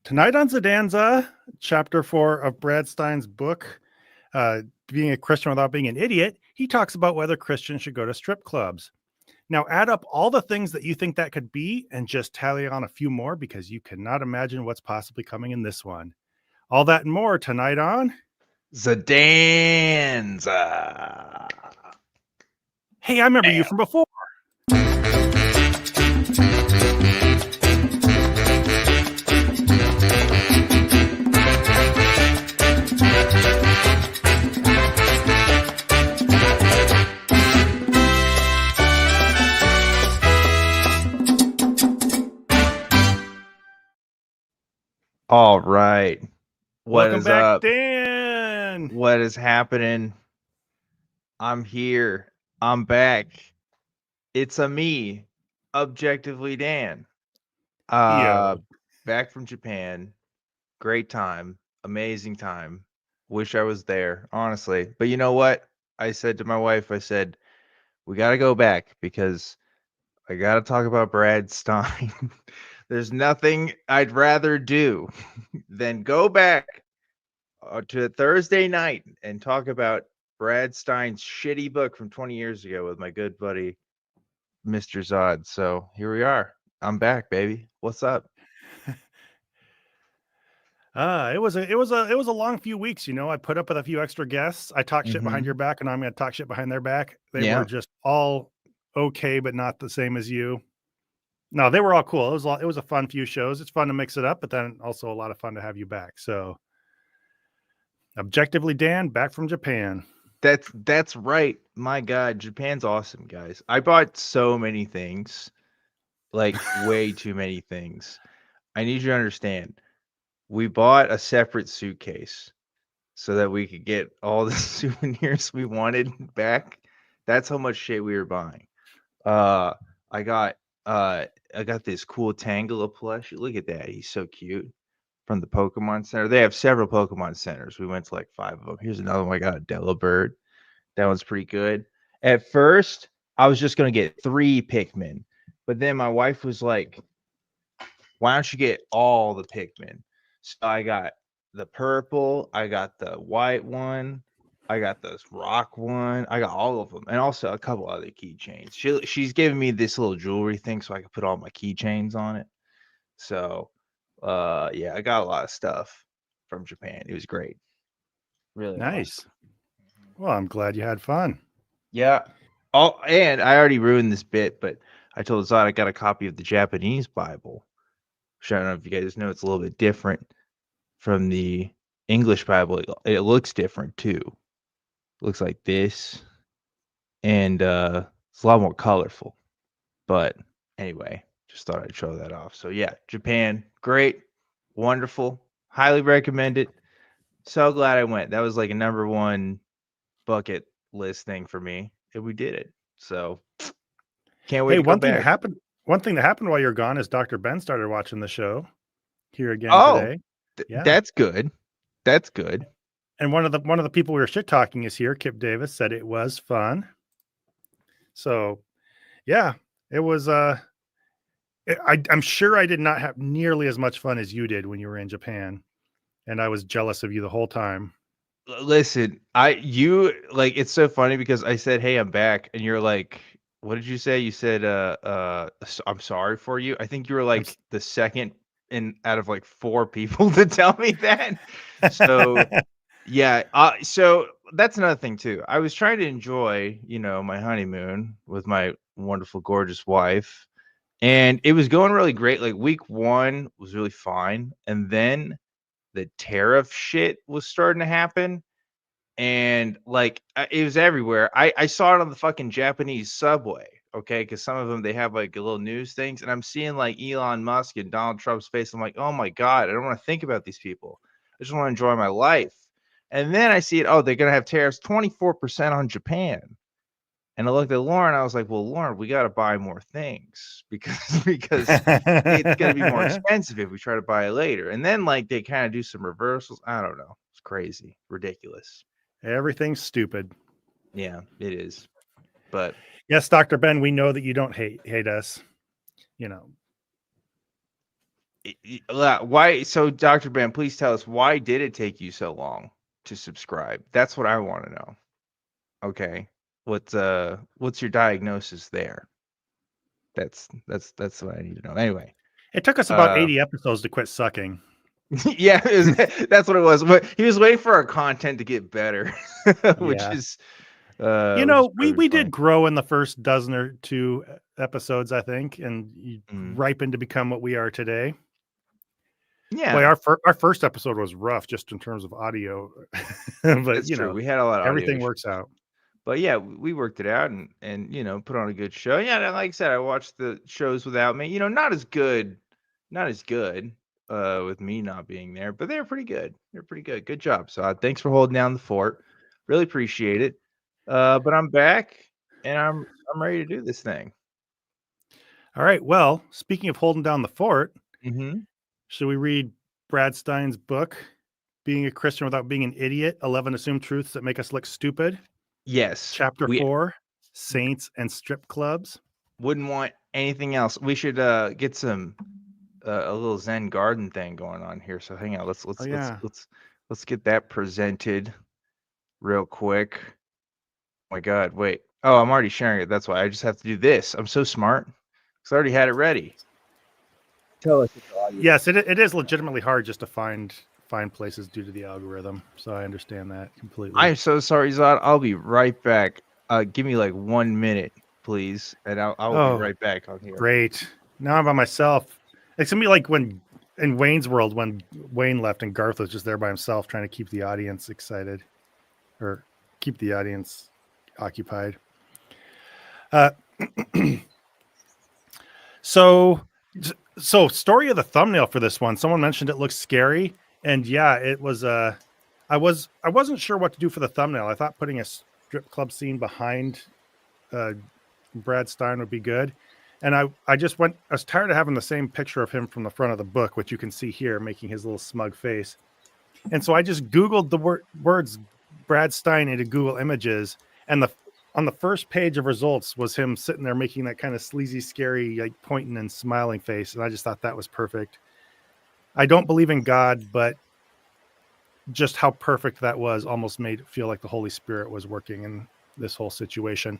Tonight on Zodanza, chapter 4 of Brad Stine's book, Being a Christian Without Being an Idiot, he talks about whether Christians should go to strip clubs. Now, add up all the things that you think that could be and just tally on a few more because you cannot imagine what's possibly coming in this one. All that and more tonight on Zodanza. Hey, I remember you from before. All right. What Welcome is back, up? Dan. What is happening? I'm here. I'm back. It's a me, objectively Dan. Yo. Back from Japan. Great time. Amazing time. Wish I was there, honestly. But you know what? I said to my wife, I said, we got to go back because I got to talk about Brad Stine. There's nothing I'd rather do than go back to Thursday night and talk about Brad Stine's shitty book from 20 years ago with my good buddy, Mr. Zod. So here we are. I'm back, baby. What's up? It was a long few weeks, you know. I put up with a few extra guests. I talked shit behind your back, and I'm going to talk shit behind their back. They Yeah. were just all okay, but not the same as you. No, they were all cool. It was a fun few shows. It's fun to mix it up, but then also a lot of fun to have you back. So, objectively, Dan, back from Japan. That's right. My God, Japan's awesome, guys. I bought so many things, like way too many things. I need you to understand. We bought a separate suitcase so that we could get all the souvenirs we wanted back. That's how much shit we were buying. I got this cool Tangela plush. Look at that. He's so cute. From the Pokemon Center. They have several Pokemon centers. We went to like 5 of them. Here's another one. I got a Delibird. That one's pretty good. At first, I was just gonna get 3 Pikmin, but then my wife was like, why don't you get all the Pikmin? So I got the purple, I got the white one, I got this rock one, I got all of them, and also a couple other keychains. She's giving me this little jewelry thing so I can put all my keychains on it. So yeah, I got a lot of stuff from Japan. It was great. Really Nice. awesome. Well, I'm glad you had fun. Yeah. Oh, and I already ruined this bit, but I told Zod I got a copy of the Japanese Bible. Which I don't know if you guys know, it's a little bit different from the English Bible. It looks different too. It looks like this, and it's a lot more colorful. But anyway, just thought I'd show that off. So yeah, Japan, great, wonderful, highly recommend it. So glad I went. That was like a number 1 bucket list thing for me, and we did it. So can't wait Hey, to go back. one thing that happened while you're gone is Dr. Ben started watching the show here again today. Yeah. That's good. That's good. And one of the people we were shit talking is here. Kip Davis said it was fun. So, yeah, it was. I'm sure I did not have nearly as much fun as you did when you were in Japan, and I was jealous of you the whole time. Listen, you like it's so funny because I said, "Hey, I'm back," and you're like, "What did you say?" You said, I'm sorry for you." I think you were like the second in out of like 4 people to tell me that. So yeah, so that's another thing too. I was trying to enjoy, my honeymoon with my wonderful, gorgeous wife, and it was going really great. Like week 1 was really fine, and then the tariff shit was starting to happen, and like it was everywhere. I saw it on the fucking Japanese subway, okay, because some of them they have like little news things, and I'm seeing like Elon Musk and Donald Trump's face. I'm like, oh my God, I don't want to think about these people. I just want to enjoy my life. And then I see it. Oh, they're gonna have tariffs 24% on Japan. And I looked at Lauren. I was like, well, Lauren, we got to buy more things because it's gonna be more expensive if we try to buy it later. And then like they kind of do some reversals. I don't know. It's crazy, ridiculous. Everything's stupid. Yeah, it is. But Yes, Dr. Ben, we know that you don't hate us. You know, Why? So, Dr. Ben, please tell us, why did it take you so long to subscribe? That's what I want to know. Okay. What's your diagnosis there? That's what I need to know. Anyway. It took us about 80 episodes to quit sucking. Yeah, that's what it was. But he was waiting for our content to get better, which is we funny. did grow in the first dozen or two episodes, I think, and ripened to become what we are today. Yeah, boy, our first episode was rough just in terms of audio, but that's true. We had a lot of everything audio works out. But yeah, we worked it out and put on a good show. Yeah, and like I said, I watched the shows without me. Not as good, with me not being there, but they're pretty good. They're pretty good. Good job. So thanks for holding down the fort. Really appreciate it. But I'm back and I'm ready to do this thing. All right. Well, speaking of holding down the fort, Mm-hmm. should we read Brad Stine's book, Being a Christian Without Being an Idiot: 11 Assumed Truths That Make Us Look Stupid? Yes. Chapter 4, Saints and Strip Clubs. Wouldn't want anything else. We should get some a little Zen garden thing going on here. So hang on. Let's get that presented real quick. Oh my God, wait. Oh, I'm already sharing it. That's why I just have to do this. I'm so smart because I already had it ready. Tell us if the audio. Yes, it is legitimately hard just to find places due to the algorithm. So I understand that completely. I'm so sorry, Zod. I'll be right back. Give me like 1 minute, please, and I'll be right back on here. Great. Now I'm by myself. It's gonna be like when in Wayne's World when Wayne left and Garth was just there by himself trying to keep the audience excited or keep the audience occupied. So story of the thumbnail for this one. Someone mentioned it looks scary, and yeah, it was. I wasn't sure what to do for the thumbnail. I thought putting a strip club scene behind Brad Stine would be good. And I was tired of having the same picture of him from the front of the book, which you can see here, making his little smug face. And so I just Googled the words Brad Stine into Google Images, and on the first page of results was him sitting there making that kind of sleazy, scary, like pointing and smiling face. And I just thought that was perfect. I don't believe in God, but just how perfect that was almost made it feel like the Holy Spirit was working in this whole situation.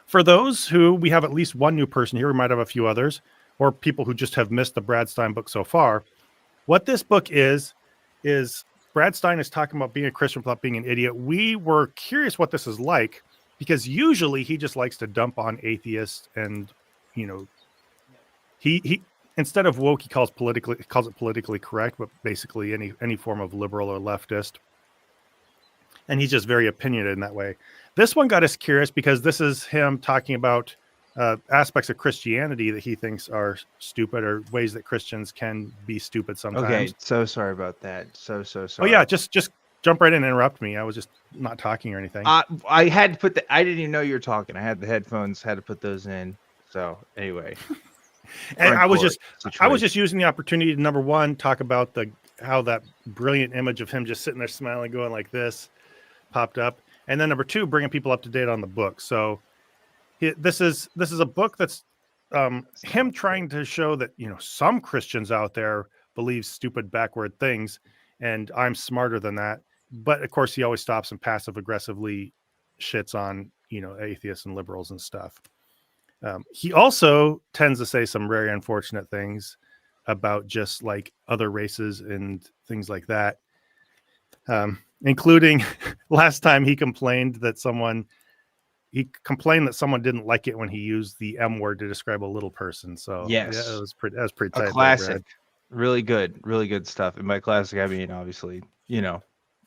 For those who, we have at least one new person here, we might have a few others, or people who just have missed the Brad Stine book so far. What this book is Brad Stine is talking about being a Christian without being an idiot. We were curious what this is like because usually he just likes to dump on atheists and, he instead of woke, he calls it politically correct, but basically any form of liberal or leftist. And he's just very opinionated in that way. This one got us curious because this is him talking about aspects of Christianity that he thinks are stupid or ways that Christians can be stupid sometimes. Okay, so sorry about that. So sorry. Oh yeah, just jump right in and interrupt me. I was just not talking or anything. I had to put I didn't even know you were talking. I had the headphones, had to put those in. So anyway. And I was just using the opportunity to, number one, talk about how that brilliant image of him just sitting there smiling, going like this, popped up, and then number two, bringing people up to date on the book. So this is a book that's him trying to show that some Christians out there believe stupid, backward things, and I'm smarter than that. But of course, he always stops and passive aggressively shits on atheists and liberals and stuff. He also tends to say some very unfortunate things about just like other races and things like that, including last time he complained that someone didn't like it when he used the M word to describe a little person. So yes, yeah, that was pretty tight. A classic. Really good stuff. And by classic, I mean, obviously,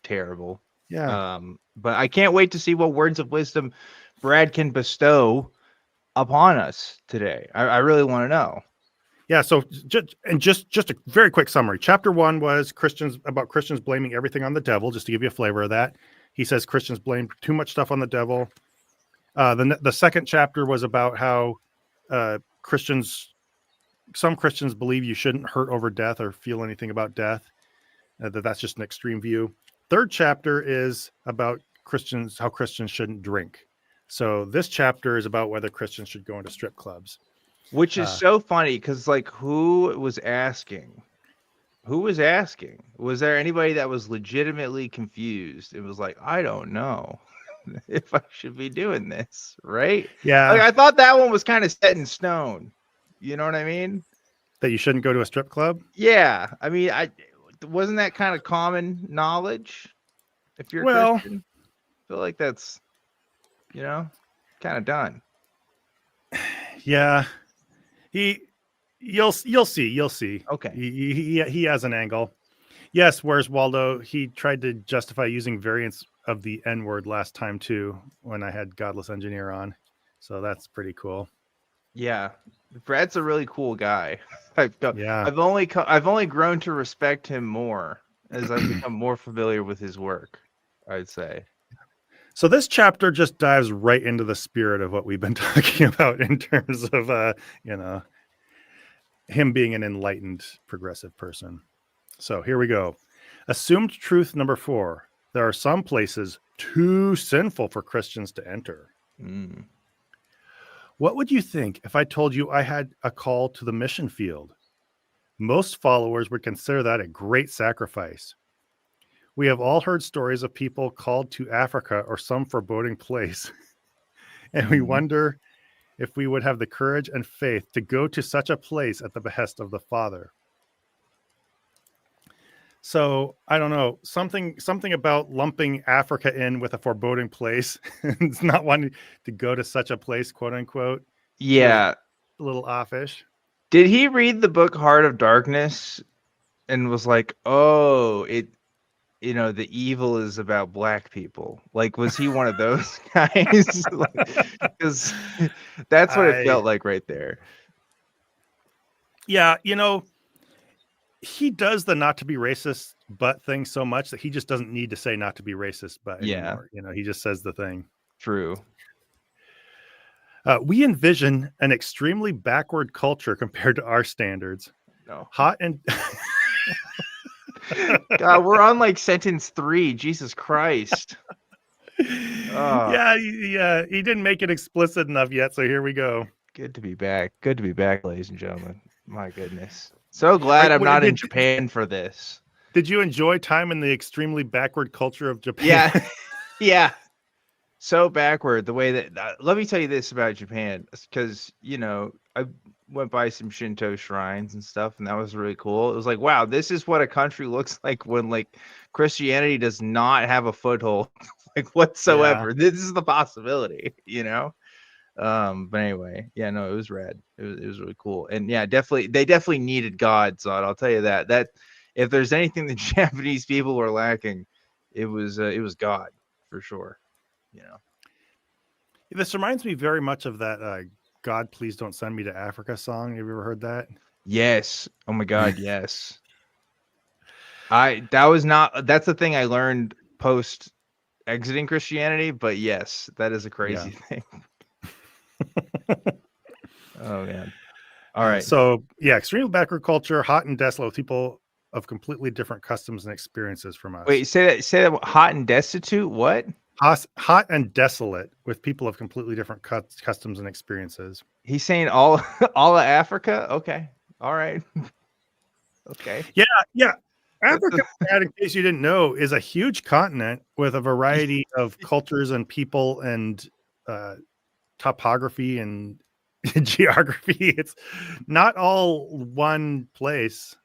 terrible. Yeah. But I can't wait to see what words of wisdom Brad can bestow upon us today. I really want to know. Yeah. So just a very quick summary. Chapter 1 was Christians blaming everything on the devil. Just to give you a flavor of that, he says Christians blame too much stuff on the devil. The second chapter was about how some Christians believe you shouldn't hurt over death or feel anything about death. That's just an extreme view. Third chapter is about how Christians shouldn't drink. So this chapter is about whether Christians should go into strip clubs. Which is so funny because, like, who was asking? Who was asking? Was there anybody that was legitimately confused? It was like, I don't know if I should be doing this, right? Yeah. Like, I thought that one was kind of set in stone. You know what I mean? That you shouldn't go to a strip club? Yeah. I mean, wasn't that kind of common knowledge if you're a Well, Christian? I feel like that's, kind of done. yeah. You'll see. Okay. He has an angle. Yes, whereas Waldo, he tried to justify using variants of the N word last time too when I had Godless Engineer on. So that's pretty cool. Yeah. Brad's a really cool guy. Yeah. I've only grown to respect him more as I've become more familiar with his work, I'd say. So this chapter just dives right into the spirit of what we've been talking about in terms of him being an enlightened progressive person. So here we go. Assumed truth number 4. There are some places too sinful for Christians to enter. Mm. What would you think if I told you I had a call to the mission field? Most followers would consider that a great sacrifice. We have all heard stories of people called to Africa or some foreboding place, and we wonder if we would have the courage and faith to go to such a place at the behest of the Father. So I don't know, something about lumping Africa in with a foreboding place. It's not wanting to go to such a place, quote unquote. Yeah. A little offish. Did he read the book Heart of Darkness and was like, oh, the evil is about black people? Like, was he one of those guys? Because that's what it felt like right there. Yeah, he does the not to be racist but thing so much that he just doesn't need to say not to be racist but anymore. He just says the thing. True. We envision an extremely backward culture compared to our standards. No. Hot and God, we're on like sentence 3. Jesus Christ. Yeah, he didn't make it explicit enough yet, so here we go. Good to be back. Good to be back, ladies and gentlemen. My goodness. So glad I'm not in Japan for this. Did you enjoy time in the extremely backward culture of Japan? Yeah. Yeah. So backward the way that let me tell you this about Japan, because I went by some Shinto shrines and stuff, and that was really cool. It was like, wow, this is what a country looks like when like Christianity does not have a foothold like whatsoever. Yeah. This is the possibility, but anyway, yeah, no, it was rad. It was really cool. And yeah, they definitely needed God. So I'll tell you that if there's anything the Japanese people were lacking, it was God for sure. This reminds me very much of that God Please Don't Send Me to Africa song. Have you ever heard that? Yes. Oh my God, yes. That's the thing I learned post exiting Christianity, but yes, that is a crazy thing. Oh man. All right. So yeah, extreme backward culture, hot and desolate, with people of completely different customs and experiences from us. Wait, say that hot and destitute? What? Hot and desolate, with people of completely different customs and experiences. He's saying all of Africa? Okay. All right. Okay. Yeah. Africa, in case you didn't know, is a huge continent with a variety of cultures and people and topography and geography. It's not all one place.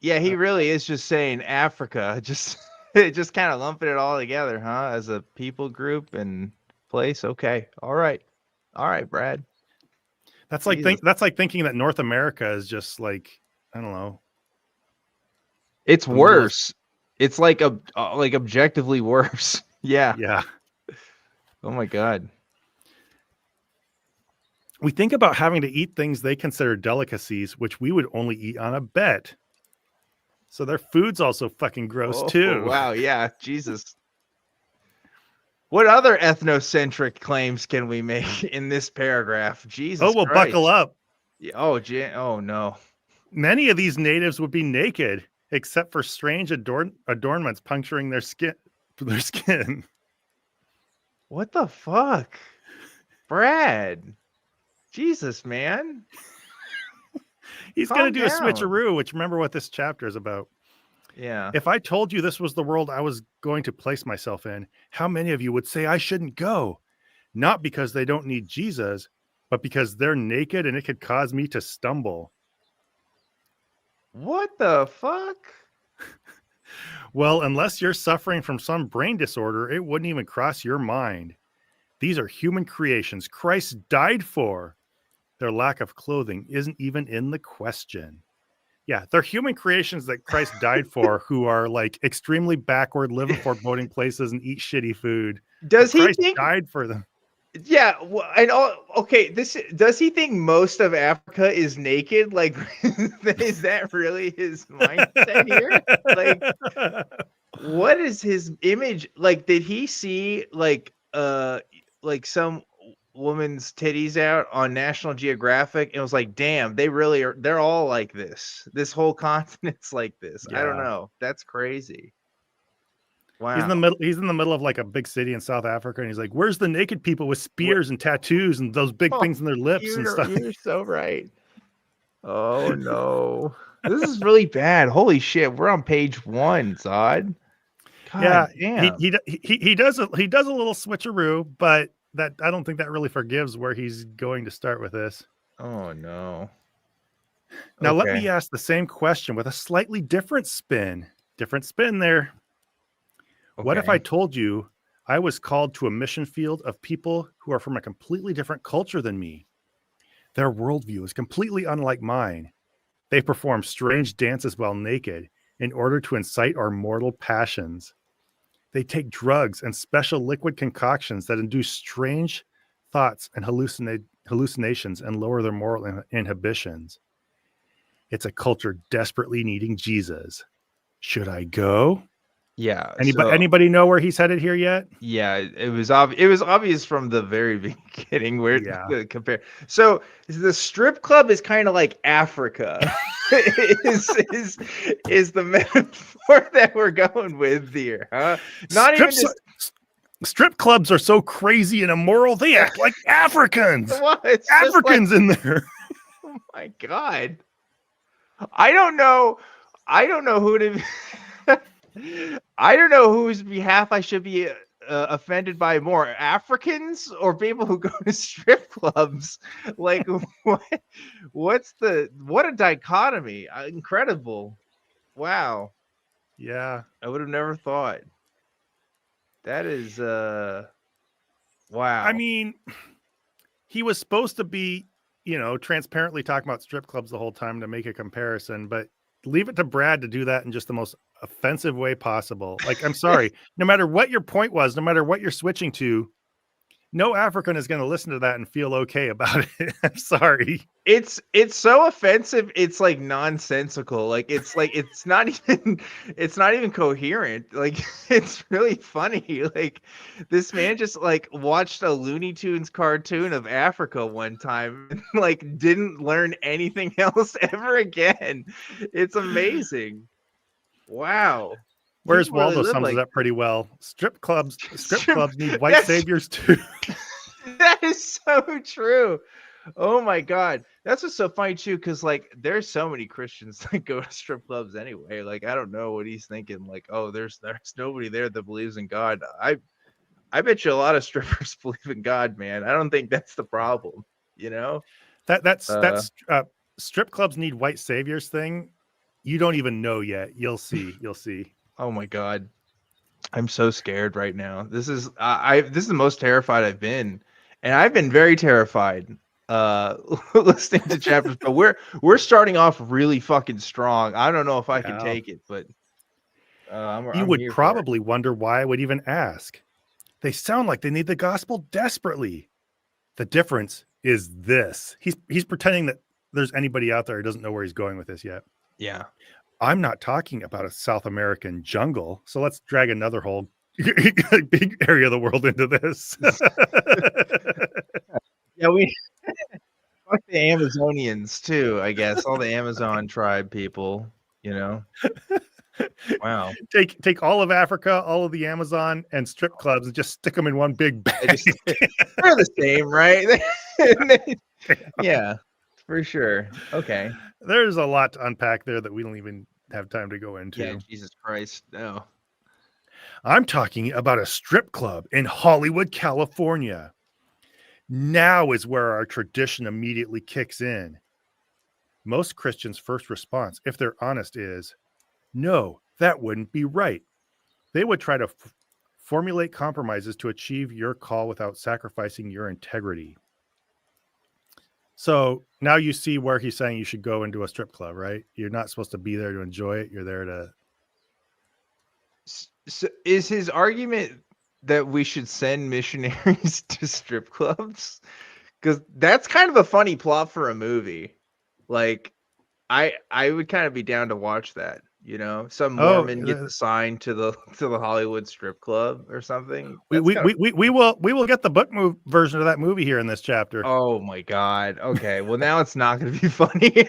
Yeah, he really is just saying Africa, just kind of lumping it all together, huh? As a people group and place. Okay. All right, Brad. That's like thinking that North America is just like, I don't know. It's worse. It's like objectively worse. Yeah. Yeah. Oh my God. We think about having to eat things they consider delicacies, which we would only eat on a bet. So their food's also fucking gross too. Wow. Yeah. Jesus. What other ethnocentric claims can we make in this paragraph? Jesus. Oh, well, Christ. buckle up. Oh no. Many of these natives would be naked, except for strange adornments puncturing their skin. What the fuck, Brad? Jesus, man. He's going to Calm do a down. switcheroo, which remember what this chapter is about. Yeah. If I told you this was the world I was going to place myself in, how many of you would say I shouldn't go? Not because they don't need Jesus, but because they're naked and it could cause me to stumble. What the fuck? Well, unless you're suffering from some brain disorder, it wouldn't even cross your mind. These are human creations Christ died for. Their lack of clothing isn't even in the question. Yeah, they're human creations that Christ died for who are like extremely backward, live in foreboding places and eat shitty food. But Does he Christ think? died for them. Yeah, and all okay. This does he think most of Africa is naked? Like, is that really his mindset here? Like, what is his image? Like, did he see like some woman's titties out on National Geographic and was like, damn, they really are, they're all like this whole continent's like this. I don't Yeah. know, that's crazy. He's in the Wow. middle. He's in the middle of like a big city in South Africa, and he's like, "Where's the naked people with What? spears and tattoos and those big Oh, things in their lips and you're stuff?" you're so right. Oh no, this is really bad. Holy shit, we're on page 1, Zod. Yeah, God damn. he does he does a little switcheroo, but that I don't think that really forgives where he's going to start with this. Oh no. Now let me Okay. ask the same question with a slightly different spin. Different spin there. What if I Okay. told you I was called to a mission field of people who are from a completely different culture than me? Their worldview is completely unlike mine. They perform strange dances while naked in order to incite our mortal passions. They take drugs and special liquid concoctions that induce strange thoughts and hallucinations and lower their moral inhibitions. It's a culture desperately needing Jesus. Should I go? Yeah, Anybody, so anybody know where he's headed here yet? yeah, it was obvious from the very beginning where Yeah. to compare. So the strip club is kind of like Africa. is is the metaphor that we're going with here, huh? Not even Strips, just strip clubs are so crazy and immoral, they act like Africans. well, it's just like, Africans in there. oh my god. I don't know. I don't know who to I don't know whose behalf I should be offended by more, Africans or people who go to strip clubs. Like, what a dichotomy! Incredible! Wow, Yeah. I would have never thought. That is I wow. mean, he was supposed to be, transparently talking about strip clubs the whole time to make a comparison, but leave it to Brad to do that in just the most offensive way possible. Like, I'm sorry, no matter what your point was, no matter what you're switching to, no African is going to listen to that and feel okay about it. I'm sorry. It's so offensive, it's like nonsensical. Like it's not even coherent. Like it's really funny. Like this man just like watched a Looney Tunes cartoon of Africa one time and like didn't learn anything else ever again. It's amazing. Wow. Whereas People really Waldo live sums it like up pretty well. Strip clubs need white that's saviors too. that is so true. Oh my god, that's what's so funny too, because like there's so many Christians that go to strip clubs anyway. Like I don't know what he's thinking. Like, oh, there's nobody there that believes in God. I bet you a lot of strippers believe in God, man. I don't think that's the problem. You know? Uh, That's strip clubs need white saviors thing. You don't even know yet. You'll see. You'll see. oh my god, I'm so scared right now. This is the most terrified I've been, and I've been very terrified listening to chapters. But we're starting off really fucking strong. I don't know if I can Yeah. take it, but You I'm would here for it. probably wonder why I would even ask. They sound like they need the gospel desperately. The difference is this. He's pretending that there's anybody out there who doesn't know where he's going with this yet. Yeah. I'm not talking about a South American jungle. So let's drag another whole big area of the world into this. Yeah, we fuck the Amazonians too, I guess. All the Amazon tribe people, you know. Wow. Take all of Africa, all of the Amazon, and strip clubs, and just stick them in one big They bag. just they're the same, right? Yeah, for sure. Okay. There's a lot to unpack there that we don't even have time to go Yeah, into. Jesus Christ. No. I'm talking about a strip club in Hollywood, California. Now is where our tradition immediately kicks in. Most Christians' first response, if they're honest, is no, that wouldn't be right. They would try to formulate compromises to achieve your call without sacrificing your integrity. So now you see where he's saying you should go into a strip club, right? You're not supposed to be there to enjoy it. You're there to. So is his argument that we should send missionaries to strip clubs? Because that's kind of a funny plot for a movie. Like, I would kind of be down to watch that. You know, some Oh, Mormon gets assigned to the Hollywood strip club or something. we That's kind of we will get the book version of that movie here in this chapter. oh my god. Okay, well now it's not going to be funny.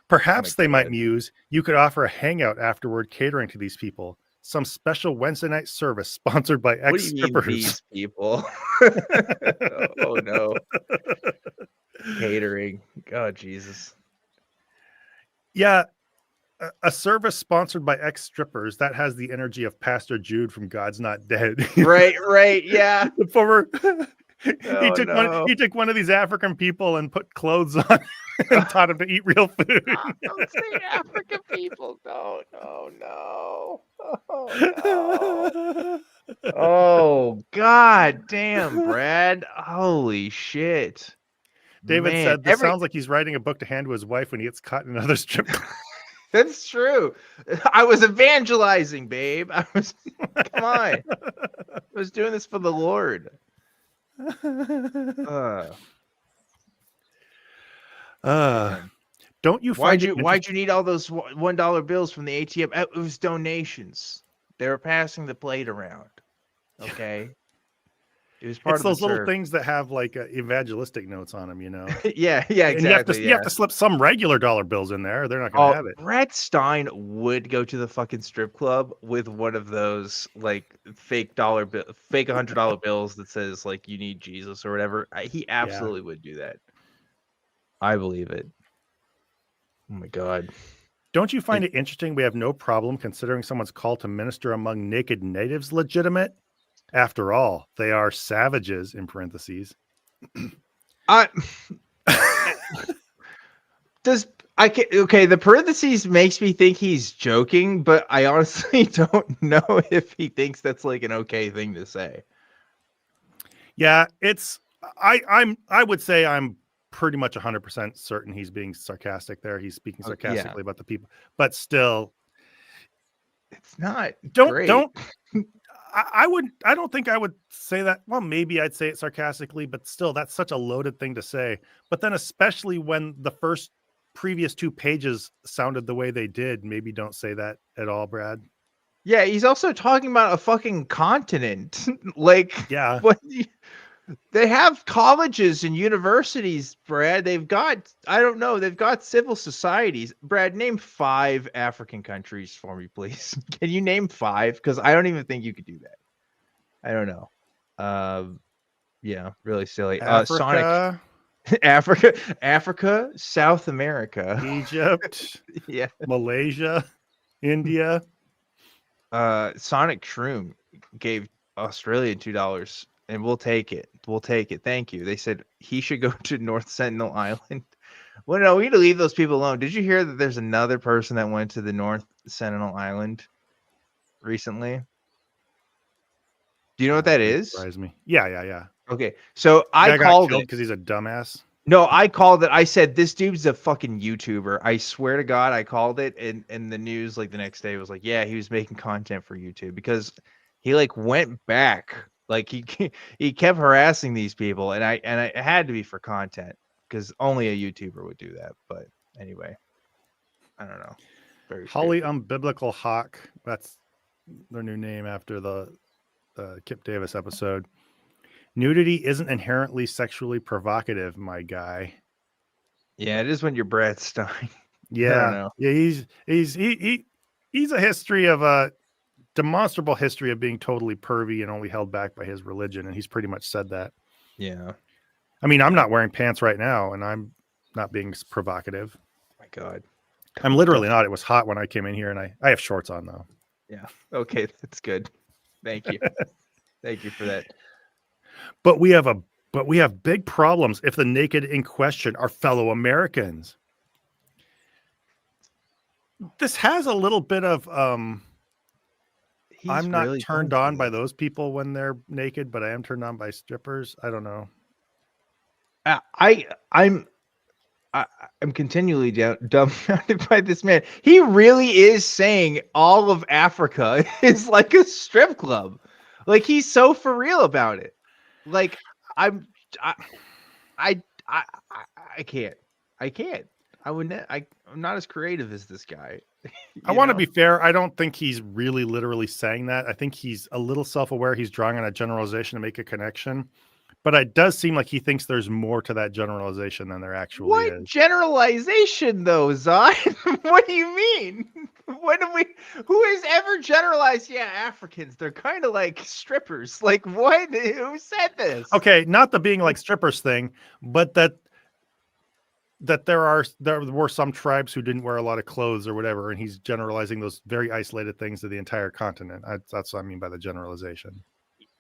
Perhaps they might God. muse, you could offer a hangout afterward catering to these people. Some special Wednesday night service sponsored by What do you mean ex-strippers. these people? Oh no. Catering. Oh Jesus. Yeah, a service sponsored by ex-strippers that has the energy of Pastor Jude from God's Not Dead. Right, yeah. The former Oh no. he took one of these African people and put clothes on and taught him to eat real food. Don't say African people. No. Oh no. Oh god damn, Brad. Holy shit. David Man, said this sounds like he's writing a book to hand to his wife when he gets caught in another strip club. that's true. I was evangelizing, babe. Come on. I was doing this for the Lord. Don't you find why'd you need all those $1 bills from the ATM? It was donations. They were passing the plate around. Okay. It was part it's of those the little serve. things that have like evangelistic notes on them, you know. yeah, And exactly. you have to slip some regular dollar bills in there. They're not going to have it. Brad Stine would go to the fucking strip club with one of those like fake $100 bills that says like you need Jesus or whatever. He absolutely would do that. I believe it. Oh my god. Don't you find it interesting? We have no problem considering someone's call to minister among naked natives legitimate. After all, they are savages, in parentheses. The parentheses makes me think he's joking, but I honestly don't know if he thinks that's like an okay thing to say. Yeah, I would say I'm pretty much 100% certain he's being sarcastic there. He's speaking sarcastically about the people, but still, it's not don't I don't think I would say that. Well, maybe I'd say it sarcastically, but still, that's such a loaded thing to say. But then, especially when the previous 2 pages sounded the way they did, maybe don't say that at all, Brad. Yeah, he's also talking about a fucking continent. Like, yeah, they have colleges and universities, Brad. They've got civil societies. Brad, name 5 African countries for me, please. Can you name 5? Because I don't even think you could do that. I don't know. Yeah, really silly. Africa, Africa, South America, Egypt, yeah, Malaysia, India. Sonic Shroom gave Australia $2. And we'll take it. Thank you. They said he should go to North Sentinel Island. Well, no, we need to leave those people alone. Did you hear that there's another person that went to the North Sentinel Island recently? Do you know what that is? Surprise me. Yeah. Okay, so I called it because he's a dumbass. No, I called it. I said this dude's a fucking YouTuber. I swear to God, I called it, and the news like the next day was like, yeah, he was making content for YouTube because he like went back. Like he kept harassing these people, and it had to be for content because only a YouTuber would do that. But anyway, I don't know. Very Holly Unbiblical Hawk. That's their new name after the Kip Davis episode. Nudity isn't inherently sexually provocative, my guy. Yeah, it is when you're Brad Stine. I don't Yeah, know. yeah, he's a history of a demonstrable history of being totally pervy and only held back by his religion, and he's pretty much said that. Yeah. I mean, I'm Yeah. not wearing pants right now, and I'm not being provocative. My God. I'm literally Don't. not. It was hot when I came in here, and I have shorts on though. Yeah. Okay, that's good. Thank you. Thank you for that. But we have big problems if the naked in question are fellow Americans. This has a little bit of He's I'm not really going turned for on by this. those people when they're naked, but I am turned on by strippers. I don't know. I'm I'm continually dumbfounded by this man. He really is saying all of Africa is like a strip club. Like he's so for real about it. Like I'm I I I I can't. I can't. I would I'm not as creative as this guy. I You want to know? be fair. I don't think he's really literally saying that. I think he's a little self-aware. He's drawing on a generalization to make a connection. But it does seem like he thinks there's more to that generalization than there actually What is. generalization though, Zod? What do you mean? When do we who has ever generalized, yeah, Africans, they're kind of like strippers. Like what? Who said this? Okay, not the being like strippers thing, but that there were some tribes who didn't wear a lot of clothes or whatever, and he's generalizing those very isolated things to the entire continent. That's what I mean by the generalization.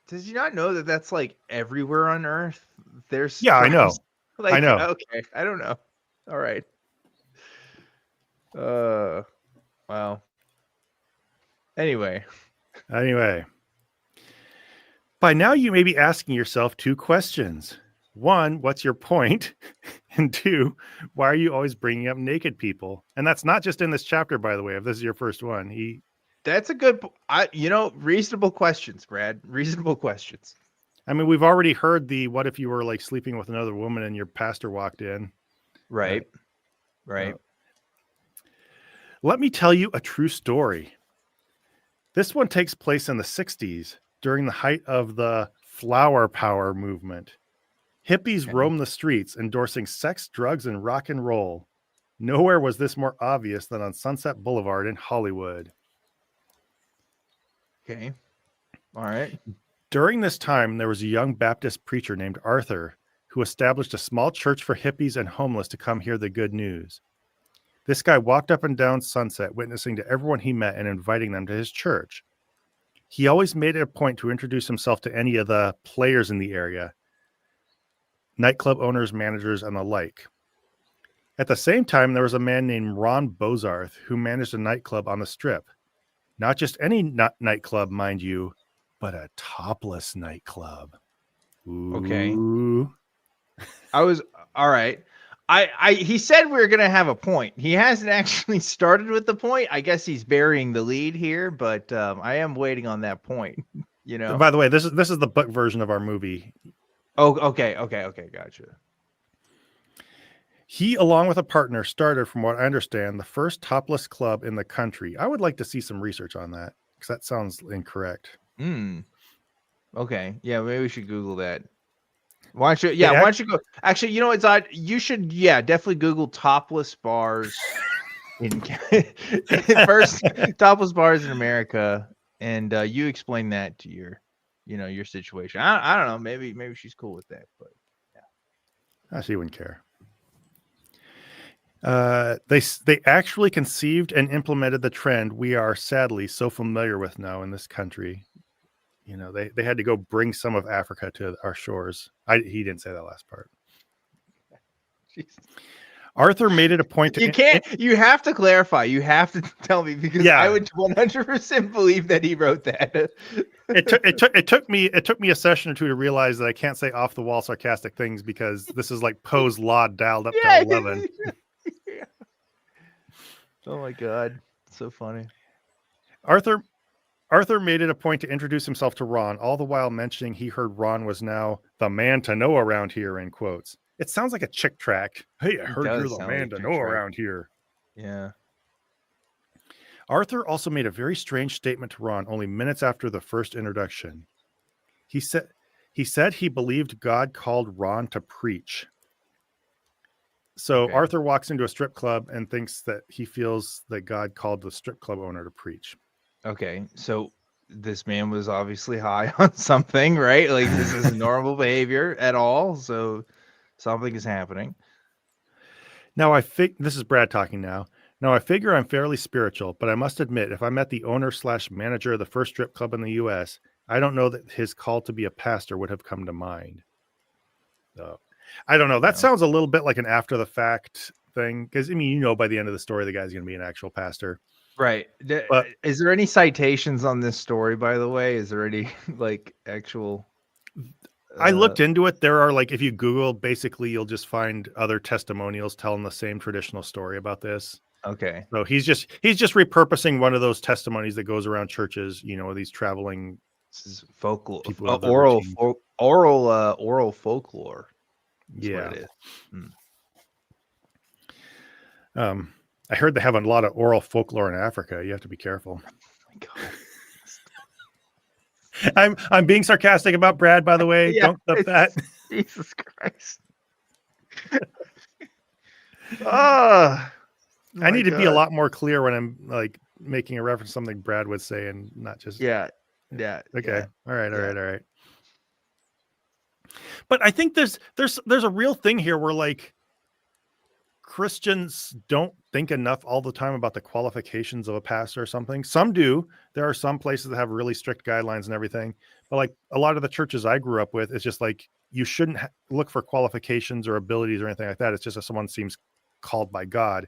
Does you not know that that's like everywhere on earth? There's Yeah, I tribes. know. I Like, know. okay, I don't know. All right. Uh wow. Anyway, Anyway, by now you may be asking yourself two questions. One, what's your point? And two, why are you always bringing up naked people? And that's not just in this chapter, by the way. If this is your first one, that's a good reasonable questions, Brad. Reasonable questions. I mean, we've already heard the what if you were like sleeping with another woman and your pastor walked in. Right. Uh, Right. Let me tell you a true story. This one takes place in the 60s during the height of the flower power movement. Hippies Okay. roamed the streets endorsing sex, drugs, and rock and roll. Nowhere was this more obvious than on Sunset Boulevard in Hollywood. Okay. All right. During this time, there was a young Baptist preacher named Arthur who established a small church for hippies and homeless to come hear the good news. This guy walked up and down Sunset, witnessing to everyone he met and inviting them to his church. He always made it a point to introduce himself to any of the players in the area, nightclub owners, managers, and the like. At the same time, there was a man named Ron Bozarth who managed a nightclub on the Strip. Not just any nightclub, mind you, but a topless nightclub. Okay. Ooh. I was all right. He said we were gonna have a point. He hasn't actually started with the point. I guess he's burying the lead here, but I am waiting on that point. You know. By the way, this is the book version of our movie. Oh, okay. Gotcha. He, along with a partner, started, from what I understand, the first topless club in the country. I would like to see some research on that because that sounds incorrect. Hmm. Okay. Yeah, maybe we should Google that. Why don't you? They Yeah, why don't you go? Actually, you know what's odd? You should. Yeah, definitely Google topless bars in first topless bars in America, and you explain that to your situation. I don't know. Maybe she's cool with that, but She wouldn't care. They actually conceived and implemented the trend we are sadly so familiar with now in this country. You know, they had to go bring some of Africa to our shores. He didn't say that last part. Jeez. Arthur made it a point to you can't. You have to clarify. You have to tell me because Yeah. I would 100% believe that he wrote that. it took me a session or two to realize that I can't say off the wall sarcastic things because this is like Poe's law dialed up to 11. Yeah. Oh my god, so funny. Arthur made it a point to introduce himself to Ron, all the while mentioning he heard Ron was now the man to know around here, in quotes. It sounds like a chick tract. Hey, I heard you're the man to know around here. Yeah. Arthur also made a very strange statement to Ron only minutes after the first introduction. He said he believed God called Ron to preach. So Okay. Arthur walks into a strip club and thinks that he feels that God called the strip club owner to preach. Okay. So this man was obviously high on something, right? Like this is normal behavior at all. So something is happening. Now this is Brad talking now. Now I figure I'm fairly spiritual, but I must admit, if I met the owner/manager of the first strip club in the U.S., I don't know that his call to be a pastor would have come to mind. So, I don't know. That sounds a little bit like an after the fact thing, because I mean, by the end of the story, the guy's going to be an actual pastor. Right. But Is there any citations on this story, by the way? Is there any like actual? I looked into it. There are if you Google, basically you'll just find other testimonials telling the same traditional story about this. Okay. So he's just repurposing one of those testimonies that goes around churches, these traveling. This is folklore, people have their oral routines. oral folklore. That's Yeah. what it is. I heard they have a lot of oral folklore in Africa. You have to be careful. Oh my God. I'm being sarcastic about Brad, by the way. Yeah, Don't clip that. Jesus Christ. I need to be a lot more clear when I'm making a reference to something Brad would say and not just Yeah. Okay. Yeah. All right. But I think there's a real thing here where Christians don't think enough all the time about the qualifications of a pastor or something. Some do. There are some places that have really strict guidelines and everything. But a lot of the churches I grew up with, it's just you shouldn't look for qualifications or abilities or anything like that. It's just that someone seems called by God.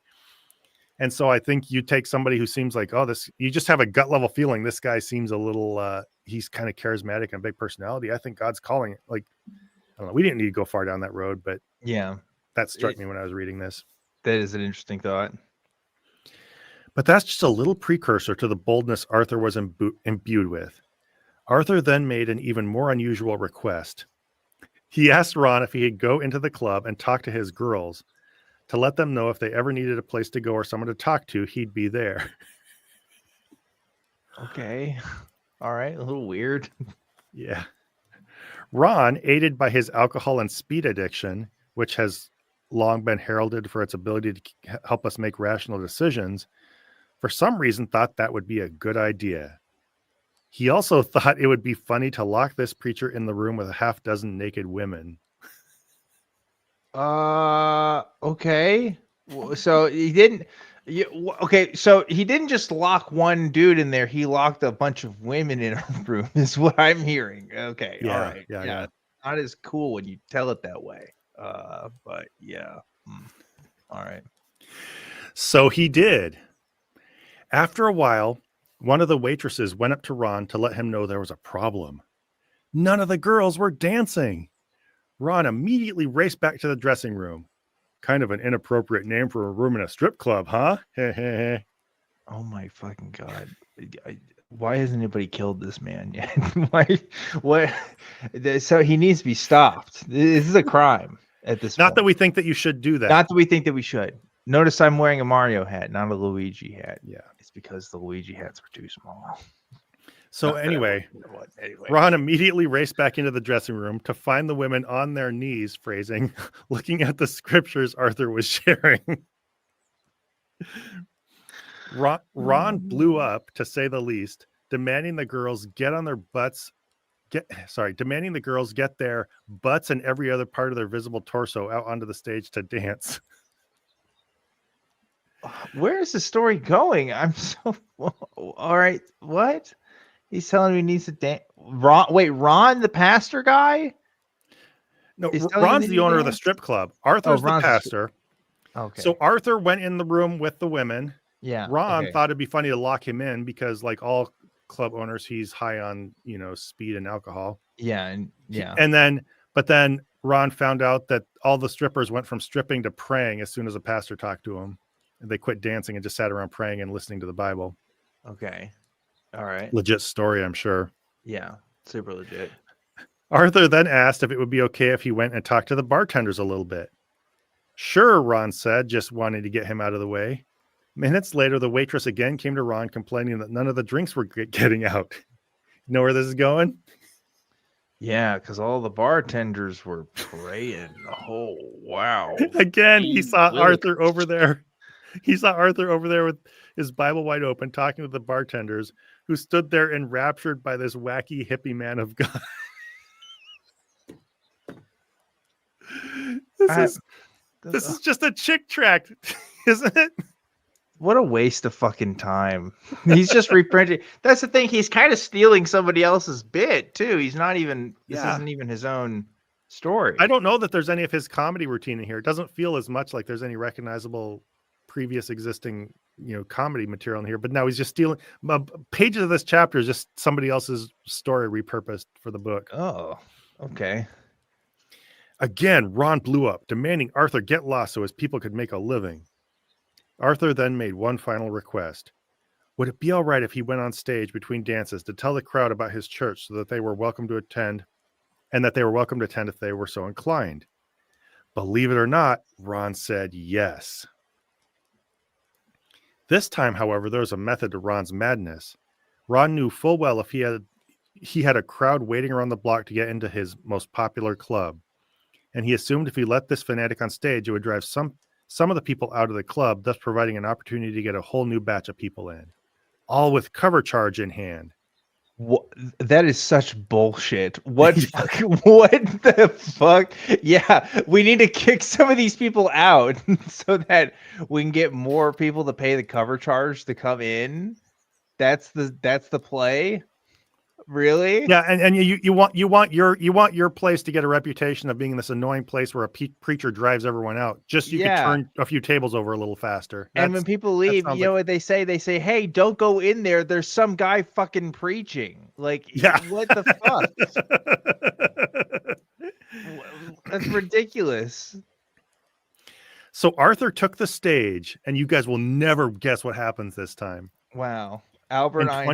And so I think you take somebody who seems you just have a gut level feeling. This guy seems a little, he's kind of charismatic and a big personality. I think God's calling it. I don't know. We didn't need to go far down that road, but yeah, that struck me when I was reading this. That is an interesting thought. But that's just a little precursor to the boldness Arthur was imbued with. Arthur then made an even more unusual request. He asked Ron if he could go into the club and talk to his girls to let them know if they ever needed a place to go or someone to talk to, he'd be there. Okay. All right. A little weird. Yeah. Ron, aided by his alcohol and speed addiction, which has long been heralded for its ability to help us make rational decisions, for some reason thought that would be a good idea. He also thought it would be funny to lock this preacher in the room with a half dozen naked women. Okay. So he didn't. Okay, so he didn't just lock one dude in there. He locked a bunch of women in a room. Is what I'm hearing. Okay. Yeah, all right. yeah. Not as cool when you tell it that way. But yeah. All right. So he did. After a while, one of the waitresses went up to Ron to let him know there was a problem. None of the girls were dancing. Ron immediately raced back to the dressing room. Kind of an inappropriate name for a room in a strip club, huh? Oh my fucking God. Why hasn't anybody killed this man yet? Why? What? So he needs to be stopped. This is a crime at this point. Not that we think that you should do that. Not that we think that we should. Notice I'm wearing a Mario hat, not a Luigi hat. Yeah. It's because the Luigi hats were too small. So anyway, Ron immediately raced back into the dressing room to find the women on their knees, phrasing, looking at the scriptures Arthur was sharing. Ron blew up, to say the least, demanding the girls get their butts and every other part of their visible torso out onto the stage to dance. Where is the story going? I'm so all right. What? He's telling me he needs to dance. Ron, the pastor guy? No, Ron's the owner of the strip club. Arthur's the pastor. Okay. So Arthur went in the room with the women. Yeah. Ron thought it'd be funny to lock him in because, like all club owners, he's high on, speed and alcohol. Yeah. But then Ron found out that all the strippers went from stripping to praying as soon as the pastor talked to them. And they quit dancing and just sat around praying and listening to the Bible. Okay. All right. Legit story, I'm sure. Yeah. Super legit. Arthur then asked if it would be okay if he went and talked to the bartenders a little bit. Sure, Ron said, just wanting to get him out of the way. Minutes later, the waitress again came to Ron complaining that none of the drinks were getting out. You know where this is going? Yeah, because all the bartenders were praying. Oh, wow. Again, he saw Jesus. Arthur over there. He saw Arthur over there with his Bible wide open, talking to the bartenders who stood there enraptured by this wacky hippie man of God. This I, is this is just a chick tract, isn't it? what a waste of fucking time. He's just reprinting. That's the thing. He's kind of stealing somebody else's bit, too. He's not even, this Yeah. isn't even his own story. I don't know that there's any of his comedy routine in here. It doesn't feel as much like there's any recognizable previous existing, comedy material in here. But now he's just stealing pages of this chapter is just somebody else's story repurposed for the book. Oh, okay. Again, Ron blew up, demanding Arthur get lost so his people could make a living. Arthur then made one final request. Would it be all right if he went on stage between dances to tell the crowd about his church so that they were welcome to attend, and that they were welcome to attend if they were so inclined? Believe it or not, Ron said yes. This time, however, there was a method to Ron's madness. Ron knew full well if he had a crowd waiting around the block to get into his most popular club, and he assumed if he let this fanatic on stage, it would drive some of the people out of the club, thus providing an opportunity to get a whole new batch of people in, all with cover charge in hand. What, that is such bullshit. What what the fuck? Yeah, we need to kick some of these people out so that we can get more people to pay the cover charge to come in. That's the play. Really? Yeah, and you want your place to get a reputation of being this annoying place where a preacher drives everyone out, just so you could turn a few tables over a little faster. And when people leave, you know what they say? They say, "Hey, don't go in there. There's some guy fucking preaching." Like, yeah. What the fuck? That's ridiculous. So Arthur took the stage, and you guys will never guess what happens this time. Wow. Albert Einstein.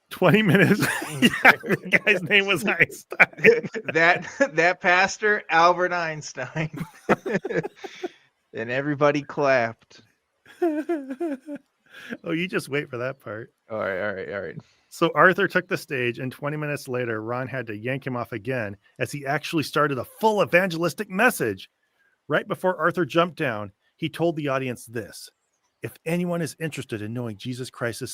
20 minutes. Yeah, the guy's name was Einstein. that pastor, Albert Einstein. And everybody clapped. Oh, you just wait for that part. All right. So Arthur took the stage, and 20 minutes later, Ron had to yank him off again as he actually started a full evangelistic message. Right before Arthur jumped down, he told the audience this: if anyone is interested in knowing Jesus Christ as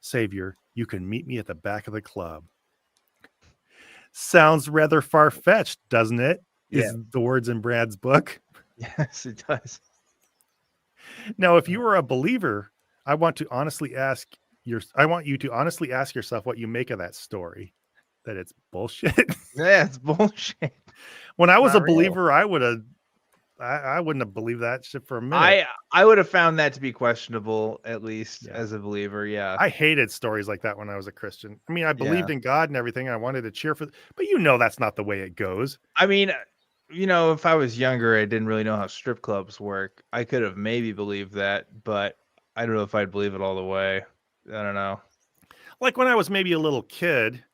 Savior, you can meet me at the back of the club. Sounds rather far-fetched, doesn't it? Yeah. Is the words in Brad's book. Yes, it does. Now, if you are a believer, I want you to honestly ask yourself what you make of that story. That it's bullshit. Yeah, it's bullshit. When I was a believer, I wouldn't have believed that shit for a minute. I would have found that to be questionable, at least as a believer. Yeah. I hated stories like that when I was a Christian. I mean, I believed in God and everything. I wanted to cheer for, but that's not the way it goes. I mean, if I was younger, I didn't really know how strip clubs work. I could have maybe believed that, but I don't know if I'd believe it all the way. I don't know. Like when I was maybe a little kid,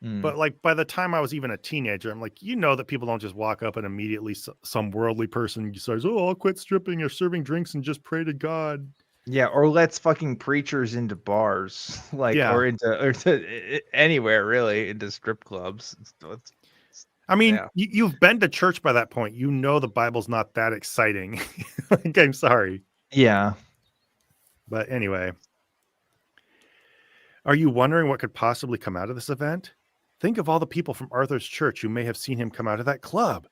but like by the time I was even a teenager, I'm like, that people don't just walk up and immediately some worldly person says, "Oh, I'll quit stripping or serving drinks and just pray to God." Yeah, or lets fucking preachers into bars, or into anywhere really, into strip clubs. I mean, you've been to church by that point. The Bible's not that exciting. Like, I'm sorry. Yeah. But anyway, are you wondering what could possibly come out of this event? Think of all the people from Arthur's church who may have seen him come out of that club.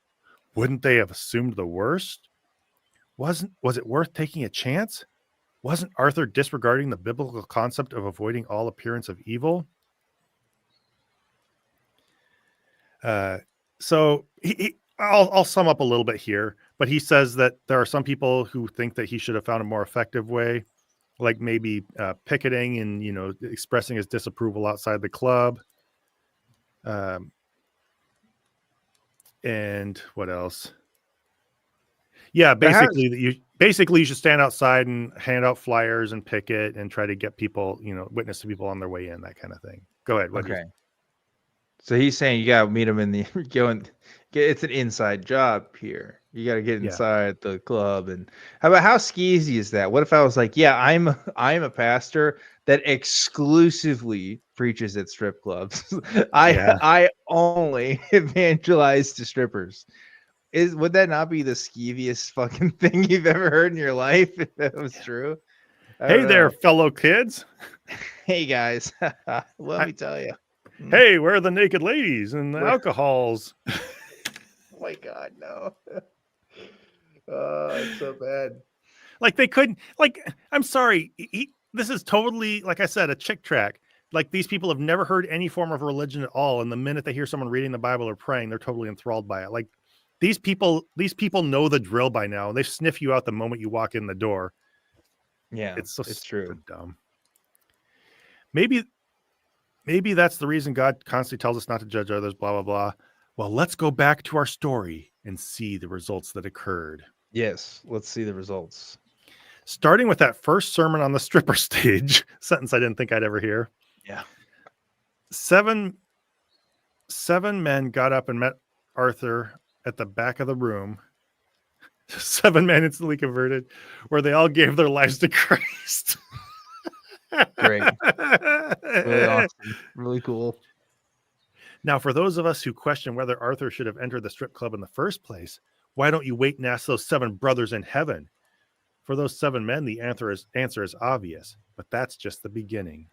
Wouldn't they have assumed the worst? Was it worth taking a chance? Wasn't Arthur disregarding the biblical concept of avoiding all appearance of evil? So I'll sum up a little bit here, but he says that there are some people who think that he should have found a more effective way, like maybe picketing and, expressing his disapproval outside the club. And what else? Yeah, basically you should stand outside and hand out flyers and picket and try to get people, witness to people on their way in, that kind of thing. Go ahead. Okay. So he's saying you gotta meet him in the it's an inside job here. You got to get Yeah. inside the club. And how skeezy is that? What if I was like, yeah, I'm a pastor that exclusively preaches at strip clubs. Yeah. I only evangelize to strippers. Would that not be the skeeviest fucking thing you've ever heard in your life if that was true? I Hey don't there, know. fellow kids. Hey guys, let I- me tell you. Hey, where are the naked ladies and the Where- alcohols? Oh my God, no. It's so bad. Like they couldn't. Like, I'm sorry. This is totally, like I said, a chick track. Like these people have never heard any form of religion at all, and the minute they hear someone reading the Bible or praying, they're totally enthralled by it. Like these people know the drill by now, and they sniff you out the moment you walk in the door. Yeah, It's so it's true. dumb. Maybe that's the reason God constantly tells us not to judge others. Blah blah blah. Well, let's go back to our story and see the results that occurred. Yes, let's see the results. Starting with that first sermon on the stripper stage, sentence I didn't think I'd ever hear. Yeah. Seven men got up and met Arthur at the back of the room. 7 men instantly converted, where they all gave their lives to Christ. Great. Really awesome. Really cool. Now, for those of us who question whether Arthur should have entered the strip club in the first place, why don't you wait and ask those 7 brothers in heaven? For those 7 men, the answer is obvious, but that's just the beginning.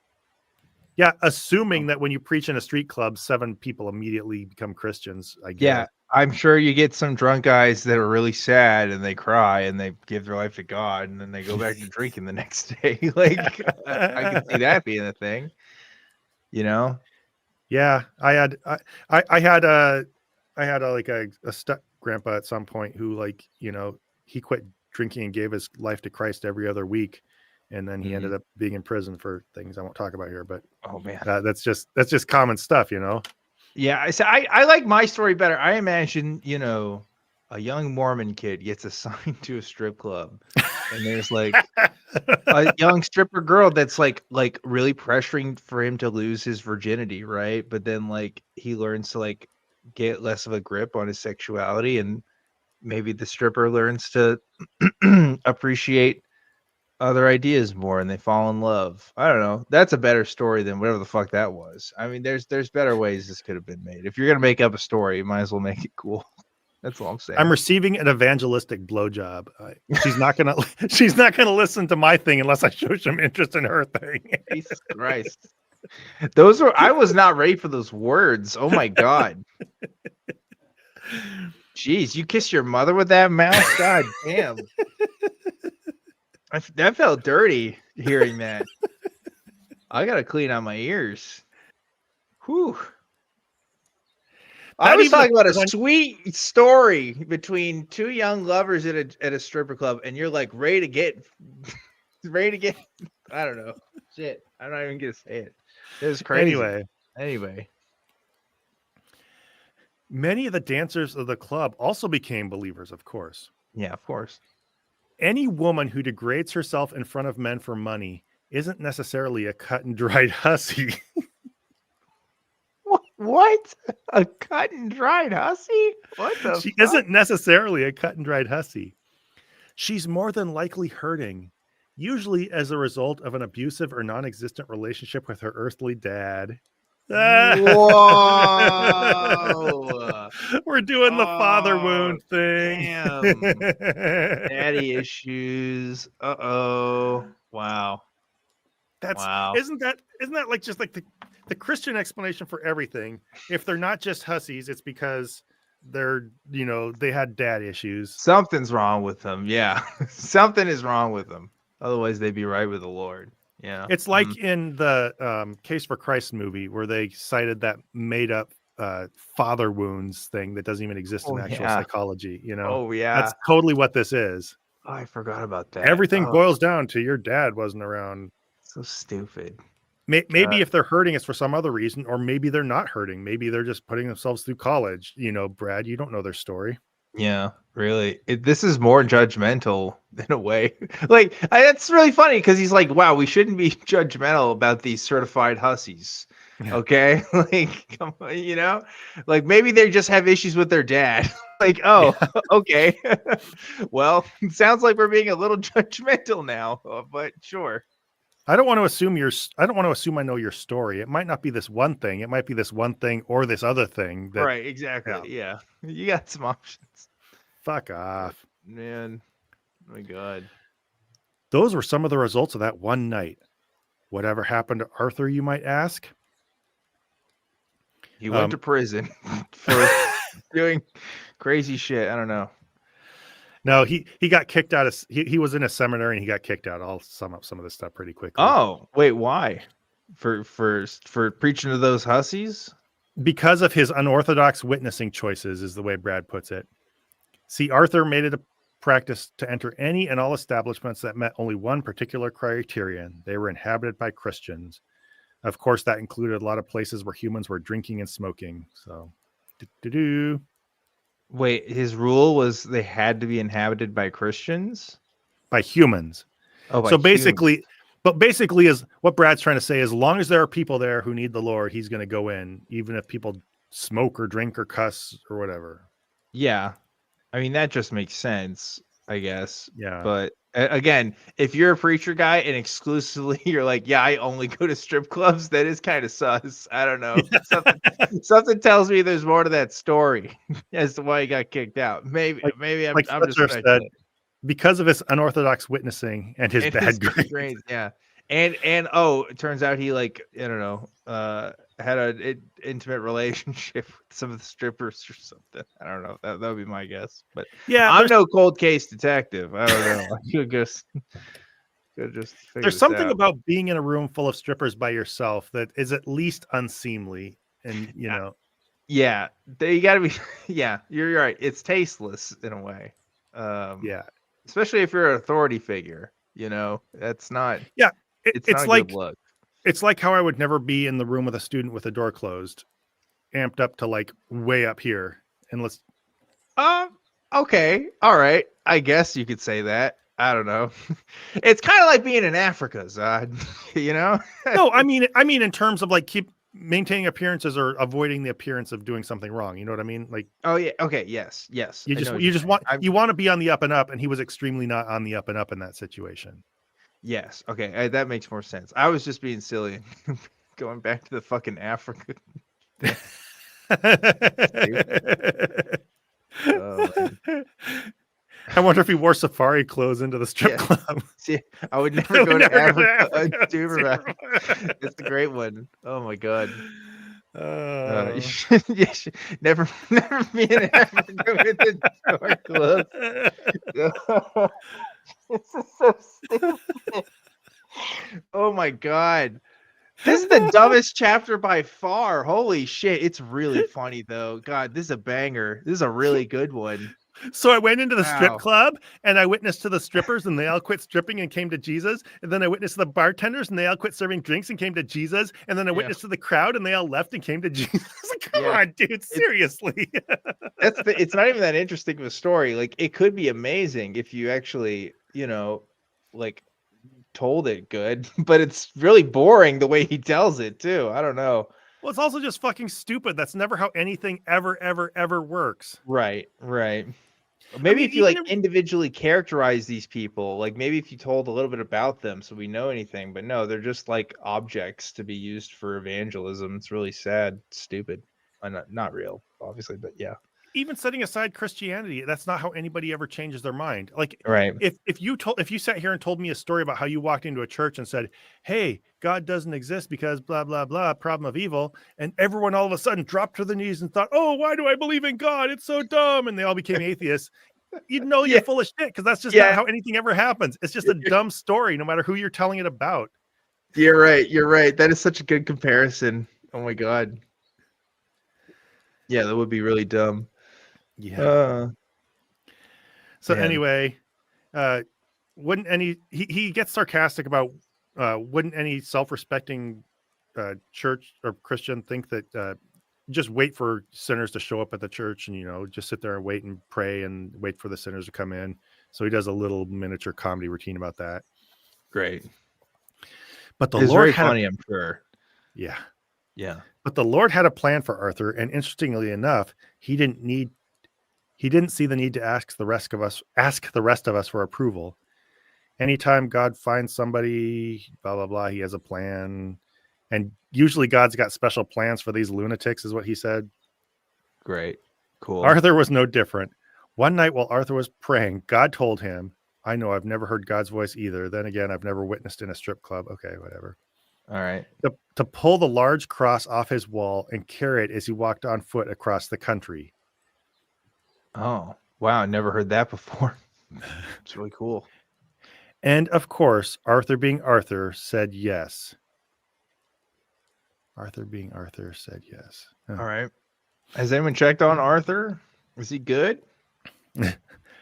Yeah, assuming that when you preach in a street club, 7 people immediately become Christians, I guess. Yeah, I'm sure you get some drunk guys that are really sad and they cry and they give their life to God and then they go back to drinking the next day. Like I can see that being a thing. You know? Yeah, I had a step grandpa at some point who, like, you know, he quit drinking and gave his life to Christ every other week, and then he ended up being in prison for things I won't talk about here. But oh man, that's just common stuff, you know. Yeah, I like my story better. I imagine, you know, a young Mormon kid gets assigned to a strip club, and there's like a young stripper girl that's like really pressuring for him to lose his virginity, right? But then like he learns to like get less of a grip on his sexuality, and maybe the stripper learns to appreciate other ideas more and they fall in love. I don't know. That's a better story than whatever the fuck that was. I mean, there's better ways this could have been made. If you're gonna make up a story, you might as well make it cool. That's all I'm saying. I'm receiving an evangelistic blowjob. She's not gonna listen to my thing unless I show some interest in her thing. Jesus Christ. I was not ready for those words. Oh my God. Jeez, you kiss your mother with that mouth? God damn. That felt dirty hearing that. I gotta clean out my ears. Whew. I was talking about a sweet story between 2 young lovers at a stripper club, and you're like ready to get. I don't know. Shit, I'm not even gonna say it. It was crazy. Anyway. Many of the dancers of the club also became believers, of course. Yeah, of course. Any woman who degrades herself in front of men for money isn't necessarily a cut and dried hussy. What? A cut and dried hussy? What the She fuck? isn't necessarily a cut and dried hussy. She's more than likely hurting, usually as a result of an abusive or non-existent relationship with her earthly dad. Whoa. We're doing the father wound thing. Damn. Daddy issues. Uh-oh. Wow. Isn't that like just like the Christian explanation for everything? If they're not just hussies, it's because they're, you know, they had dad issues. Something's wrong with them. Yeah. Something is wrong with them. Otherwise they'd be right with the Lord. Yeah. It's like in the Case for Christ movie where they cited that made up father wounds thing that doesn't even exist in actual psychology, you know? Oh yeah. That's totally what this is. Oh, I forgot about that. Everything boils down to your dad wasn't around. So stupid. Maybe if they're hurting, it's for some other reason, or maybe they're not hurting. Maybe they're just putting themselves through college. You know, Brad, you don't know their story. Yeah, really. This is more judgmental in a way. That's really funny because he's like, wow, we shouldn't be judgmental about these certified hussies. Okay, like come on, like maybe they just have issues with their dad. Like, oh, okay. Well, it sounds like we're being a little judgmental now, but sure. I don't want to assume I don't want to assume I know your story. It might not be this one thing. It might be this one thing or this other thing that, Right, exactly. Yeah. You got some options. fuck off. Man, oh my God. Those were some of the results of that one night. Whatever happened to Arthur, you might ask? He went to prison for doing crazy shit. I don't know. No, he got kicked out of he was in a seminary and he got kicked out. I'll sum up some of this stuff pretty quickly. Oh, wait, why? For preaching to those hussies? Because of his unorthodox witnessing choices, is the way Brad puts it. See, Arthur made it a practice to enter any and all establishments that met only one particular criterion. They were inhabited by Christians. Of course, that included a lot of places where humans were drinking and smoking. So, Wait, his rule was they had to be inhabited by Christians? by humans. Oh, by So humans. basically, is what Brad's trying to say. As long as there are people there who need the Lord, he's going to go in, even if people smoke or drink or cuss or whatever. Yeah. I mean, that just makes sense, I guess. Yeah. But again, if you're a preacher guy and exclusively you're like, yeah, I only go to strip clubs, that is kind of sus. I don't know. Something tells me there's more to that story as to why he got kicked out. Maybe I'm just Fletcher said, because of his unorthodox witnessing and his bad grades. Yeah. And oh, it turns out he I don't know, had an intimate relationship with some of the strippers or something. I don't know. That would be my guess. But Yeah, I'm no cold case detective. I don't know. I could just figure there's this something out. about being in a room full of strippers by yourself that is at least unseemly. And Yeah, you gotta be yeah, you're right. It's tasteless in a way. Yeah. Especially if you're an authority figure, that's not it's not a like good look. It's like how I would never be in the room with a student with the door closed, amped up to like way up here. And let's Okay. All right. I guess you could say that. I don't know. It's kind of like being in Africa, Zod, No, I mean in terms of like keep maintaining appearances or avoiding the appearance of doing something wrong. You know what I mean? Like, oh yeah. Okay. Yes. you just want to be on the up and up, and he was extremely not on the up and up in that situation. Yes. Okay. That makes more sense. I was just being silly, going back to the fucking Africa. I wonder if he wore safari clothes into the strip club. See, I would never go to Africa. It's a great one. Oh my God. You should never be in Africa with the door closed. This is so stupid. Oh my God. This is the dumbest chapter by far. Holy shit. It's really funny though. God, this is a banger. This is a really good one. So I went into the strip club and I witnessed to the strippers and they all quit stripping and came to Jesus. And then I witnessed to the bartenders and they all quit serving drinks and came to Jesus. And then I witnessed to the crowd and they all left and came to Jesus. Come on, dude, seriously. It's not even that interesting of a story. Like, it could be amazing if you actually, told it good, but it's really boring the way he tells it too. I don't know. Well, it's also just fucking stupid. That's never how anything ever works. Right. Maybe if you individually characterize these people, like maybe if you told a little bit about them so we know anything, but no, they're just like objects to be used for evangelism. It's really sad, stupid, not real, obviously, but yeah. Even setting aside Christianity, that's not how anybody ever changes their mind. Like, right. If you sat here and told me a story about how you walked into a church and said, "Hey, God doesn't exist because blah blah blah, problem of evil," and everyone all of a sudden dropped to their knees and thought, "Oh, why do I believe in God? It's so dumb," and they all became atheists. You'd know you're full of shit because that's just not how anything ever happens. It's just a dumb story, no matter who you're telling it about. You're right. That is such a good comparison. Oh my God. Yeah, that would be really dumb. Yeah. So anyway, wouldn't any he gets sarcastic about wouldn't any self-respecting church or Christian think that just wait for sinners to show up at the church and just sit there and wait and pray and wait for the sinners to come in. So he does a little miniature comedy routine about that. Great. But the It's Lord very funny, I'm sure. Yeah. Yeah. But the Lord had a plan for Arthur, and interestingly enough, he didn't see the need to ask the rest of us for approval. Anytime God finds somebody, blah blah blah, he has a plan. And usually God's got special plans for these lunatics, is what he said. Great. Cool. Arthur was no different. One night while Arthur was praying, God told him, I know I've never heard God's voice either. Then again, I've never witnessed in a strip club. Okay, whatever. All right. To pull the large cross off his wall and carry it as he walked on foot across the country. Oh, wow. Never heard that before. It's really cool. And of course, Arthur being Arthur said yes. Arthur being Arthur said yes. All right. Has anyone checked on Arthur? Is he good?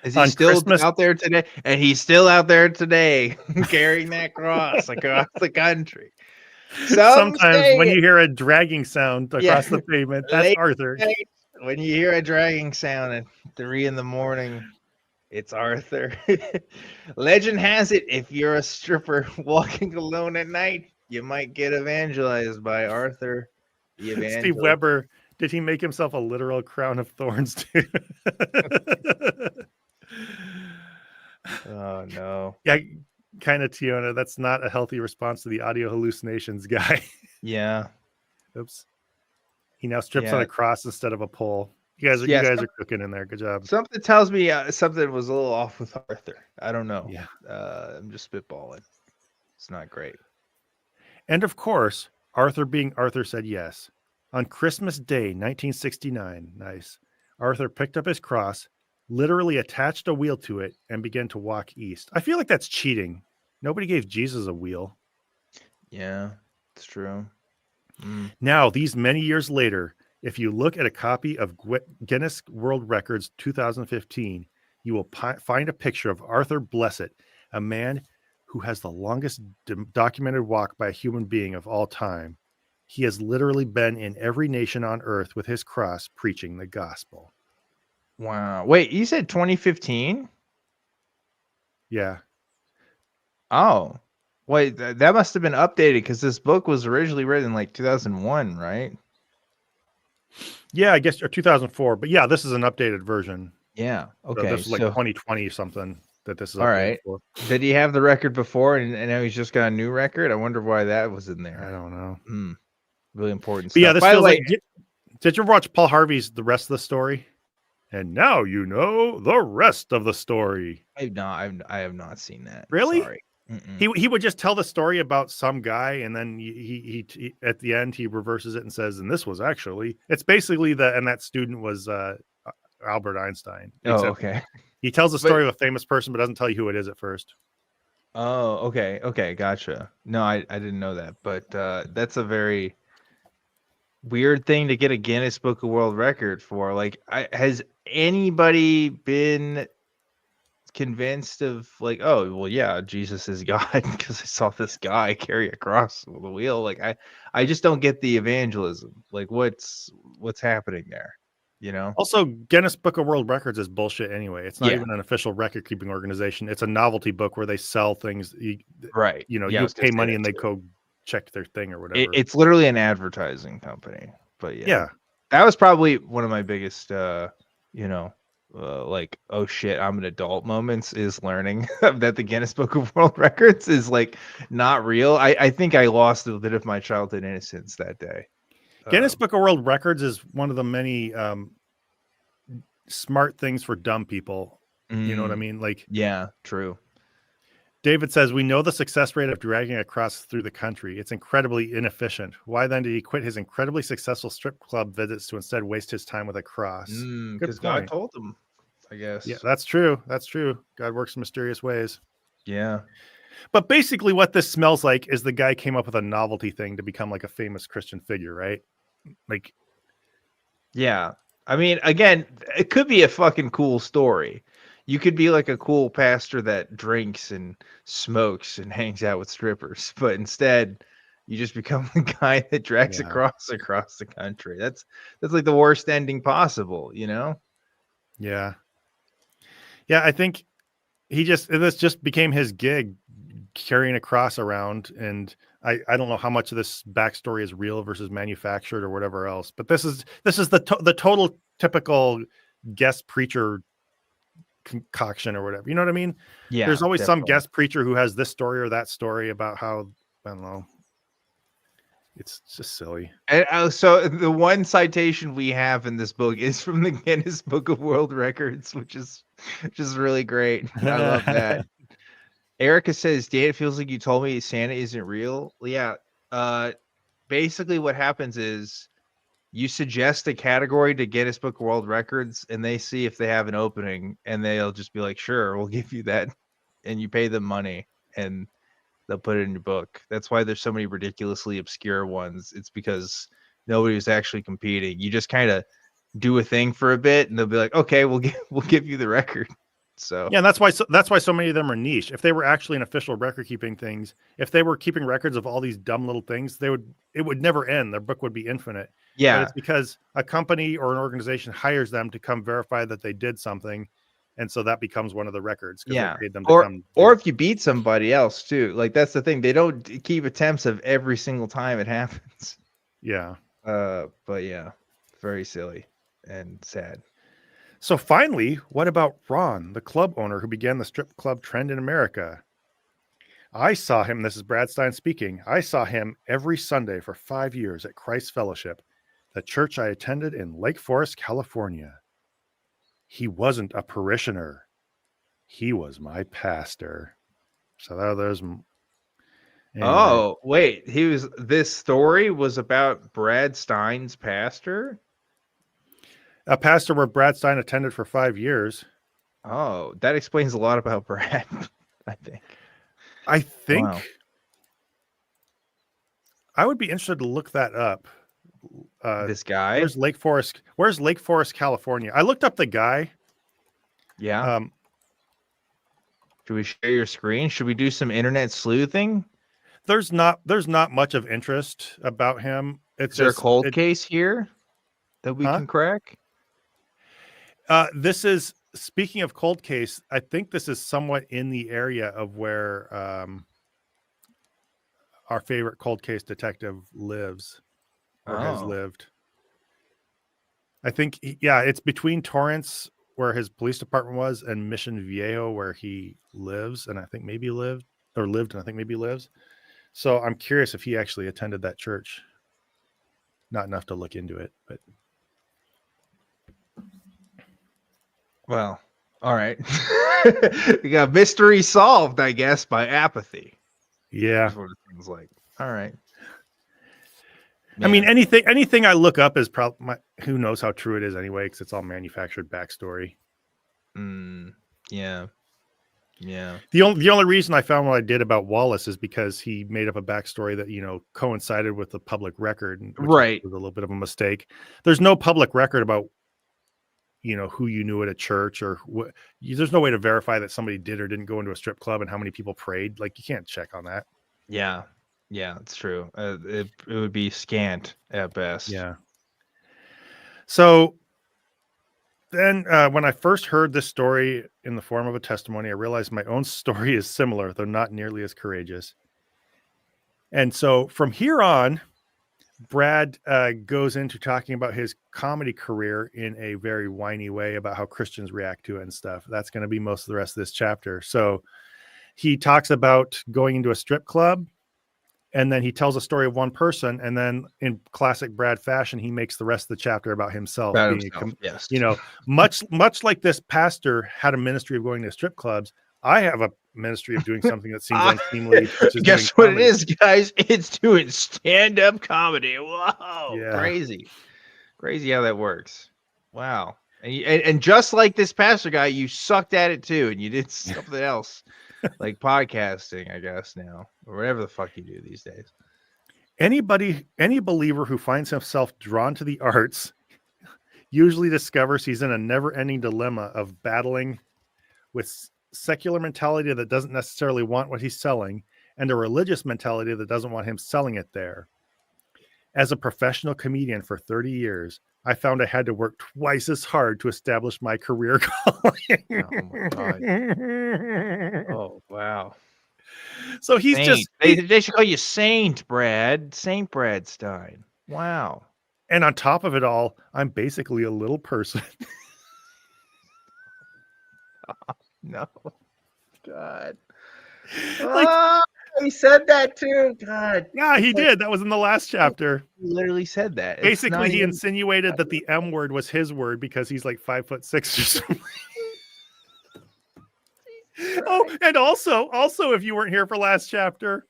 Is he still Christmas out there today? And he's still out there today carrying that cross across the country. Sometimes when you hear a dragging sound across the pavement, that's Arthur. When you hear a dragging sound at 3 a.m, it's Arthur. Legend has it, if you're a stripper walking alone at night, you might get evangelized by Arthur the evangelist. Steve Weber, did he make himself a literal crown of thorns too? Oh no. Yeah, kind of, Tiona. That's not a healthy response to the audio hallucinations guy. Yeah. Oops. He now strips on a cross instead of a pole. You guys are cooking in there. Good job. Something tells me something was a little off with Arthur. I don't know. Yeah. I'm just spitballing. It's not great. And of course, Arthur being Arthur said yes. On Christmas Day, 1969, nice, Arthur picked up his cross, literally attached a wheel to it, and began to walk east. I feel like that's cheating. Nobody gave Jesus a wheel. Yeah, it's true. Now, these many years later, if you look at a copy of Guinness World Records 2015, you will find a picture of Arthur Blessed, a man who has the longest documented walk by a human being of all time. He has literally been in every nation on earth with his cross preaching the gospel. Wow. Wait, you said 2015? Yeah. Oh. Wait, that must have been updated because this book was originally written in like 2001, right? Yeah, I guess, or 2004. But yeah, this is an updated version. Yeah. Okay. So this is like 2020 something that this is all right. For. Did he have the record before and now he's just got a new record? I wonder why that was in there. I don't know. Really important stuff. But yeah, this feels like. Did you ever watch Paul Harvey's The Rest of the Story? And now you know the rest of the story. I have not seen that. Really? Sorry. He would just tell the story about some guy, and then he at the end he reverses it and says, "And this was actually." It's basically and that student was Albert Einstein. Oh, okay. He tells the story of a famous person, but doesn't tell you who it is at first. Oh, okay, gotcha. No, I didn't know that, but that's a very weird thing to get a Guinness Book of World Record for. Like, has anybody been convinced of like, oh well, yeah, Jesus is God because I saw this guy carry a cross with a wheel? Like, I just don't get the evangelism. Like, what's happening there? You know. Also, Guinness Book of World Records is bullshit anyway. It's not even an official record-keeping organization. It's a novelty book where they sell things. Right. You know, you pay money and they go check their thing or whatever. It's literally an advertising company. But yeah, that was probably one of my biggest, like, oh shit, I'm an adult moments is learning that the Guinness Book of World Records is like not real. I think I lost a bit of my childhood innocence that day. Guinness Book of World Records is one of the many smart things for dumb people. You know what I mean? Like, yeah, true. David says, we know the success rate of dragging a cross through the country. It's incredibly inefficient. Why then did he quit his incredibly successful strip club visits to instead waste his time with a cross? Because God told him, I guess. Yeah, that's true. That's true. God works in mysterious ways. Yeah. But basically what this smells like is the guy came up with a novelty thing to become like a famous Christian figure, right? Like, yeah. I mean, again, it could be a fucking cool story. You could be like a cool pastor that drinks and smokes and hangs out with strippers, but instead you just become the guy that drags across the country. That's like the worst ending possible, you know? Yeah. Yeah, I think this just became his gig, carrying a cross around, and I don't know how much of this backstory is real versus manufactured or whatever else, but this is the total typical guest preacher concoction or whatever. You know what I mean? Yeah, There's always some definitely. guest preacher who has this story or that story about how, I don't know. It's just silly. And so the one citation we have in this book is from the Guinness Book of World Records, which is just really great. I love that. Erica says, Dan, it feels like you told me Santa isn't real. Yeah. Basically what happens is you suggest a category to Guinness Book of World Records, and they see if they have an opening, and they'll just be like, sure, we'll give you that. And you pay them money, and they'll put it in your book. That's why there's so many ridiculously obscure ones. It's because nobody was actually competing. You just kind of do a thing for a bit, and they'll be like, okay, we'll give you the record. So yeah, and that's why so many of them are niche. If they were actually an official record keeping things, if they were keeping records of all these dumb little things, it would never end. Their book would be infinite. But yeah, it's because a company or an organization hires them to come verify that they did something, and so that becomes one of the records because yeah. they paid them to come. Or if you beat somebody else too, like that's the thing. They don't keep attempts of every single time it happens. Yeah. But yeah, very silly and sad. So finally, what about Ron, the club owner who began the strip club trend in America? I saw him, this is Brad Stine speaking, I saw him every Sunday for 5 years at Christ Fellowship, the church I attended in Lake Forest, California. He wasn't a parishioner. He was my pastor. So there's... Anyway. Oh, wait. This story was about Brad Stine's pastor? A pastor where Brad Stine attended for 5 years. Oh, that explains a lot about Brad, I think. Wow. I would be interested to look that up. This guy? Where's Lake Forest, California? I looked up the guy. Yeah. Should we share your screen? Should we do some internet sleuthing? There's not much of interest about him. Is there a cold case here that we can crack? This is, speaking of cold case, I think this is somewhat in the area of where our favorite cold case detective lives or has lived. I think, it's between Torrance, where his police department was, and Mission Viejo, where he lives, and I think maybe lived, and I think maybe lives. So I'm curious if he actually attended that church. Not enough to look into it, but... Well, all right. We got mystery solved, I guess, by apathy. Yeah. That's what it seems like. All right. Man. I mean, anything I look up is probably, who knows how true it is anyway, because it's all manufactured backstory. Yeah. Yeah. The only reason I found what I did about Wallace is because he made up a backstory that, coincided with the public record, which right. was a little bit of a mistake. There's no public record about, who you knew at a church or what. There's no way to verify that somebody did or didn't go into a strip club and how many people prayed. Like, you can't check on that. Yeah. Yeah, it's true. It would be scant at best. Yeah. So then when I first heard this story in the form of a testimony, I realized my own story is similar, though not nearly as courageous. And so from here on, Brad goes into talking about his comedy career in a very whiny way about how Christians react to it and stuff. That's going to be most of the rest of this chapter. So he talks about going into a strip club, and then he tells a story of one person, and then in classic Brad fashion, he makes the rest of the chapter about himself. Yes. Much like this pastor had a ministry of going to strip clubs, I have a ministry of doing something that seems unseemly. Guess what it is, guys? It's doing stand-up comedy. Whoa, yeah. Crazy how that works. Wow. And just like this pastor guy, you sucked at it too, and you did something else. Like podcasting, I guess now, or whatever the fuck you do these days. Any believer who finds himself drawn to the arts usually discovers he's in a never-ending dilemma of battling with secular mentality that doesn't necessarily want what he's selling, and a religious mentality that doesn't want him selling it there. As a professional comedian for 30 years, I found I had to work twice as hard to establish my career calling. Oh my God. Oh, wow. So he's Saint. just, he, They should call you Saint Brad. Saint Brad Stine. Wow. and on top of it all, I'm basically a little person. No. God. Like, Oh, he said that too. God. yeah, he It's like did. That was in the last chapter. he literally said that. It's Basically, not he even insinuated that the M word was his word because he's like 5'6" or something. Oh, and also, if you weren't here for last chapter,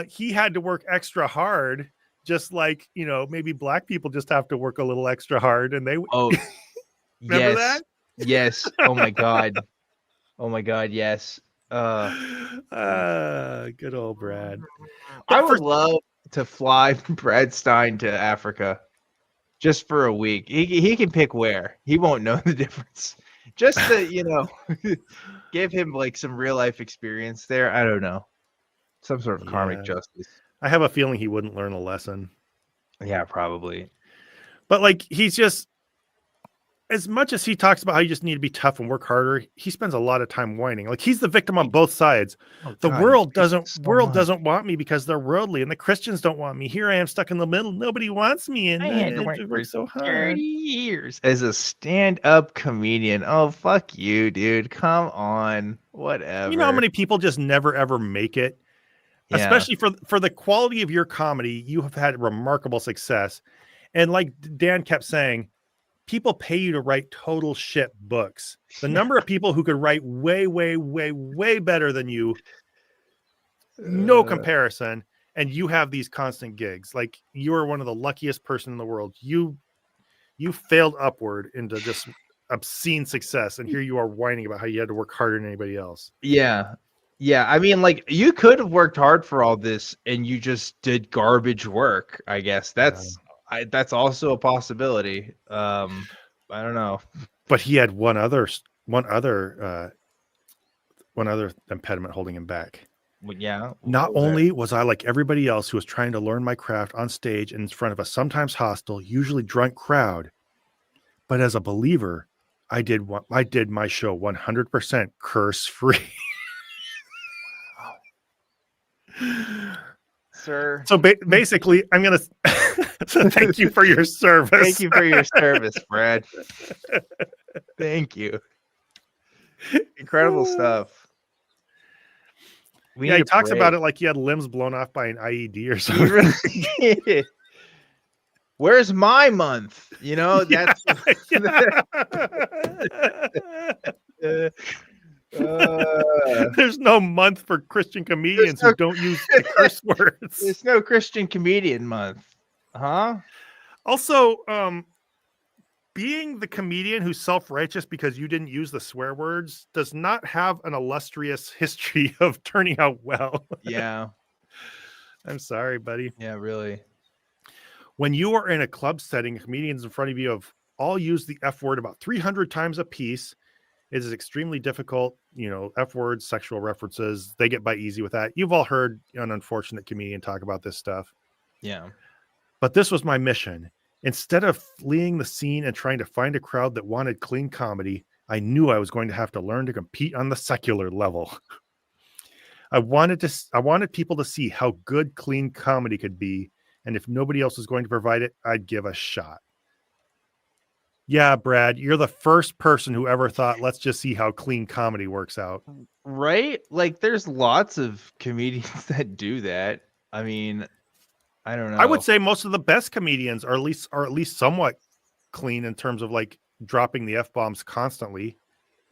he had to work extra hard, just like, maybe black people just have to work a little extra hard. And they Oh, remember yes. that? Yes. Oh my God. Oh my God. Yes. Good old Brad. I But would love to fly Brad Stine to Africa just for a week. He can pick where. He won't know the difference. Just to, give him like some real life experience there. I don't know. Some sort of karmic yeah, justice. I have a feeling he wouldn't learn a lesson. Yeah, probably. But like, he's just, as much as he talks about how you just need to be tough and work harder, he spends a lot of time whining. Like, he's the victim on both sides. Oh The God, he world bitches so much. doesn't want me because they're worldly, and the Christians don't want me. Here I am stuck in the middle. Nobody wants me, and I had to I work for work so 30 hard. years as a stand-up comedian. Oh, fuck you, dude. Come on. You know how Whatever. many people just never ever make it, Yeah. especially for the quality of your comedy. You have had remarkable success, and like Dan kept saying, people pay you to write total shit books. The number of people who could write way, way, way, way better than you, no Uh, comparison. And you have these constant gigs. Like, you are one of the luckiest person in the world. You failed upward into just obscene success, and here you are whining about how you had to work harder than anybody else. yeah. Yeah. I mean, like, you could have worked hard for all this and you just did garbage work, I guess. That's also a possibility. I don't know. But he had one other impediment holding him back. But yeah. Not What was that? only was I like everybody else who was trying to learn my craft on stage in front of a sometimes hostile, usually drunk crowd, but as a believer, I did my show 100% curse free. Sir. So basically, I'm gonna so thank you for your service. Thank you for your service, Brad. Thank you. Incredible stuff. We Yeah, need he to talks pray. about it like he had limbs blown off by an IED or He something. really did. Where's my month? That's There's no month for Christian comedians who don't use the curse words. there's no Christian comedian month. Huh? Also, being the comedian who's self-righteous because you didn't use the swear words does not have an illustrious history of turning out well. Yeah. I'm sorry, buddy. Yeah, really. When you are in a club setting, comedians in front of you have all used the F word about 300 times a piece. It is extremely difficult. F words, sexual references, they get by easy with that. You've all heard an unfortunate comedian talk about this stuff. Yeah. But this was my mission. Instead of fleeing the scene and trying to find a crowd that wanted clean comedy, I knew I was going to have to learn to compete on the secular level. I wanted people to see how good clean comedy could be, and if nobody else was going to provide it, I'd give a shot. Yeah, Brad, you're the first person who ever thought, let's just see how clean comedy works out. Right? Like, there's lots of comedians that do that. I mean, I don't know. I would say most of the best comedians are at least somewhat clean in terms of like dropping the F-bombs constantly.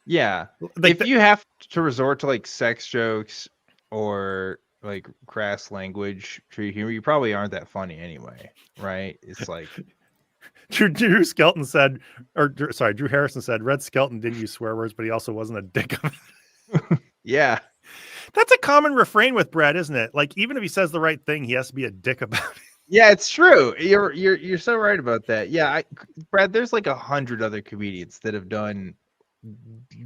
Yeah. Like if you have to resort to like sex jokes or like crass language for your humor, you probably aren't that funny anyway, right? It's like Drew Harrison said, Red Skelton didn't use swear words, but he also wasn't a dick. yeah. That's a common refrain with Brad, isn't it? Like, even if he says the right thing, he has to be a dick about it. Yeah, it's true. You're so right about that. Yeah, Brad, there's like 100 other comedians that have done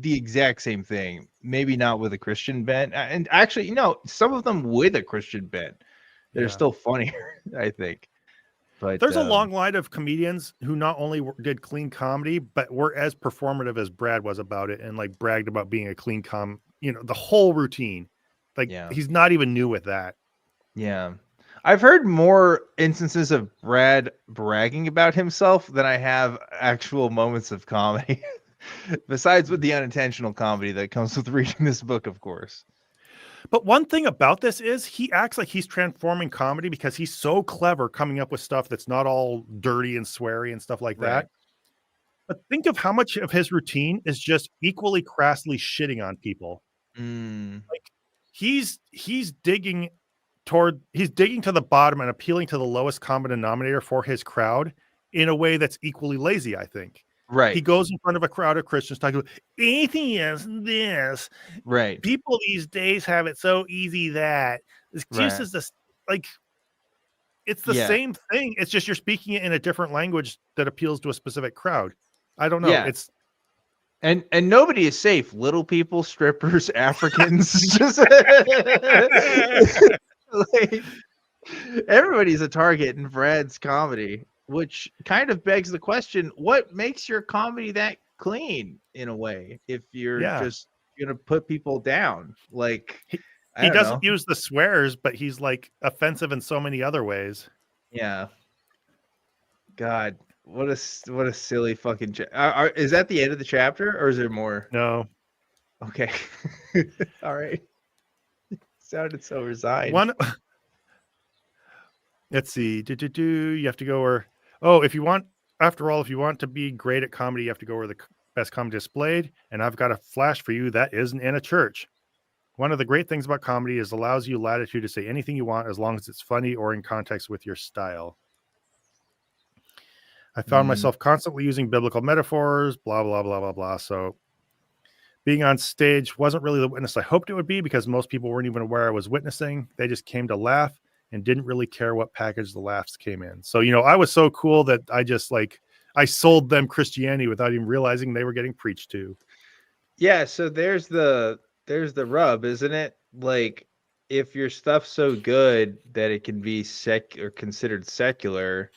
the exact same thing. Maybe not with a Christian bent, and actually, some of them with a Christian bent. They're still funnier, I think. But there's a long line of comedians who not only did clean comedy, but were as performative as Brad was about it, and like bragged about being a clean the whole routine. Like Yeah. he's not even new with that. Yeah. I've heard more instances of Brad bragging about himself than I have actual moments of comedy. Besides with the unintentional comedy that comes with reading this book, of course. But one thing about this is he acts like he's transforming comedy because he's so clever coming up with stuff that's not all dirty and sweary and stuff like Right. that. But think of how much of his routine is just equally crassly shitting on people. Mm, Like he's digging to the bottom and appealing to the lowest common denominator for his crowd in a way that's equally lazy, I think. He right. goes in front of a crowd of Christians talking about atheists, this. Right. People these days have it so easy that it's just Right. as this, like, it's the Yeah. same thing. It's just you're speaking it in a different language that appeals to a specific crowd. I don't know. Yeah. And nobody is safe. Little people, strippers, Africans, just like, everybody's a target in Brad's comedy, which kind of begs the question: what makes your comedy that clean in a way? If you're yeah. just gonna put people down, like I He don't doesn't know. use the swears, but he's like offensive in so many other ways. Yeah. God, what a silly fucking. Is that the end of the chapter, or is there more? No. Okay. All right. Sounded so resigned. One let's see. You have to go where if you want to be great at comedy, you have to go where the best comedy is displayed. And I've got a flash for you that isn't in a church. One of the great things about comedy is it allows you latitude to say anything you want as long as it's funny or in context with your style. I found myself constantly using biblical metaphors, blah, blah, blah, blah, blah. So being on stage wasn't really the witness I hoped it would be because most people weren't even aware I was witnessing. They just came to laugh and didn't really care what package the laughs came in. So, I was so cool that I just I sold them Christianity without even realizing they were getting preached to. Yeah, so there's the rub, isn't it? Like if your stuff's so good that it can be considered secular,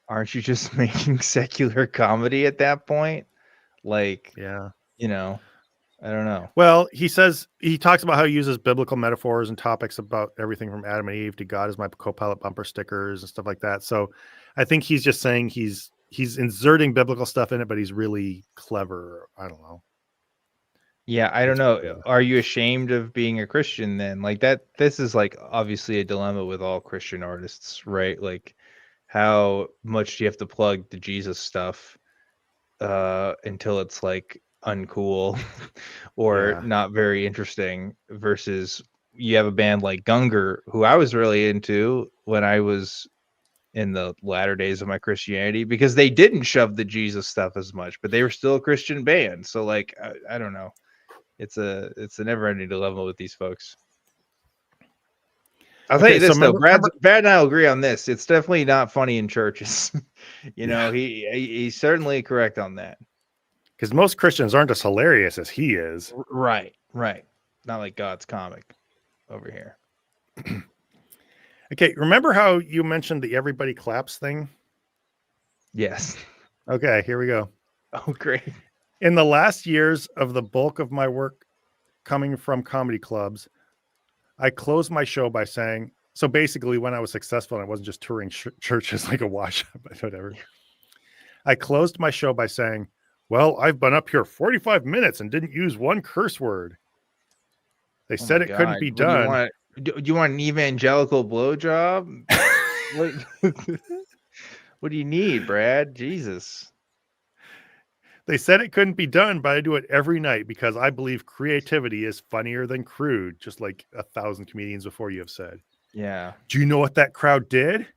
aren't you just making secular comedy at that point? Like, Yeah. I don't know. Well, he talks about how he uses biblical metaphors and topics about everything from Adam and Eve to God as my co-pilot bumper stickers and stuff like that. So I think he's just saying he's inserting biblical stuff in it, but he's really clever. I don't know. Yeah, I don't know. Are you ashamed of being a Christian then? Like this is like obviously a dilemma with all Christian artists, right? Like how much do you have to plug the Jesus stuff until it's like uncool or not very interesting versus you have a band like Gunger, who I was really into when I was in the latter days of my Christianity, because they didn't shove the Jesus stuff as much, but they were still a Christian band. So like, I don't know. It's a never ending dilemma with these folks. I'll tell you this though, Brad and I will agree on this. It's definitely not funny in churches. He's certainly correct on that. Because most Christians aren't as hilarious as he is. Right. Not like God's comic over here. Okay, remember how you mentioned the everybody claps thing? Yes. Okay, here we go. Oh, great. In the last years of the bulk of my work coming from comedy clubs, I closed my show by saying, so basically when I was successful and I wasn't just touring churches like a wash, but whatever. I closed my show by saying, well, I've been up here 45 minutes and didn't use one curse word. They said it couldn't be done. Do you want an evangelical blowjob? What do you need, Brad? Jesus. They said it couldn't be done, but I do it every night because I believe creativity is funnier than crude, just like 1,000 comedians before you have said. Yeah. Do you know what that crowd did?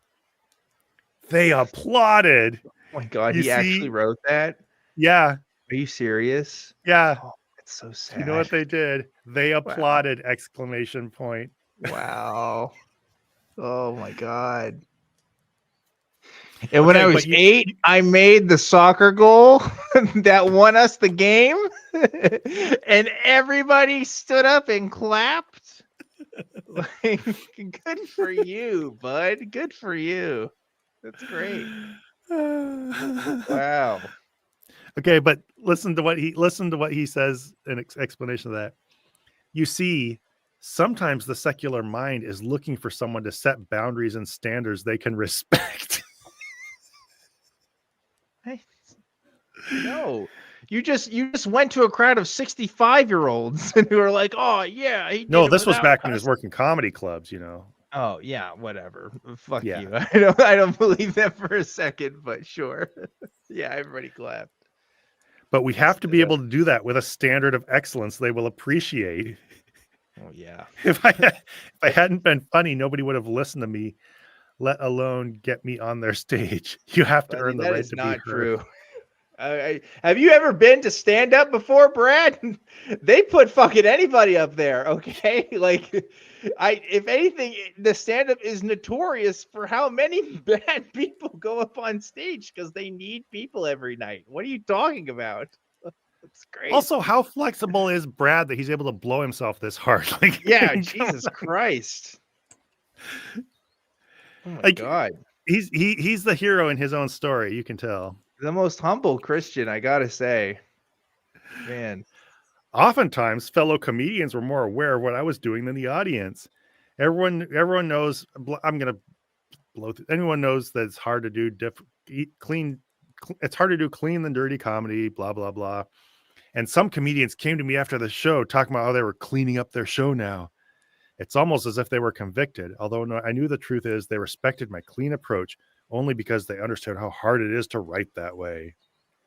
They applauded. Oh my God, he actually wrote that? Yeah. Are you serious? Yeah. Oh, it's so sad. You know what they did? They applauded! Wow. Exclamation point. Wow. Oh my God. And when I was 8, I made the soccer goal that won us the game. And everybody stood up and clapped. Like, good for you, bud. Good for you. That's great. Wow. Okay, but listen to what he says in explanation of that. You see, Sometimes the secular mind is looking for someone to set boundaries and standards they can respect. Hey, no, you just went to a crowd of 65-year-olds and who were like, "Oh yeah, he did No, it this was without back when he was cussing." working comedy clubs, you know. Oh yeah, whatever. Fuck Yeah. you. I don't believe that for a second, but sure. Yeah, everybody clapped. But we have to be able to do that with a standard of excellence they will appreciate. Oh yeah. If I hadn't been funny, nobody would have listened to me, let alone get me on their stage. You have to Buddy, earn the that right is to be not heard. true. Have you ever been to stand up before, Brad? They put fucking anybody up there, okay? Like, if anything, the stand up is notorious for how many bad people go up on stage because they need people every night. What are you talking about? It's crazy. Also, how flexible is Brad that he's able to blow himself this hard? Like, Yeah, Jesus Christ. Oh my like God. he's the hero in his own story. You can tell. The most humble Christian, I gotta say. Man. Oftentimes, fellow comedians were more aware of what I was doing than the audience. Everyone knows. I'm gonna blow through. Anyone knows that it's hard to do clean. It's hard to do clean than dirty comedy. Blah blah blah. And some comedians came to me after the show talking about how they were cleaning up their show now. It's almost as if they were convicted. Although I knew the truth is they respected my clean approach only because they understood how hard it is to write that way.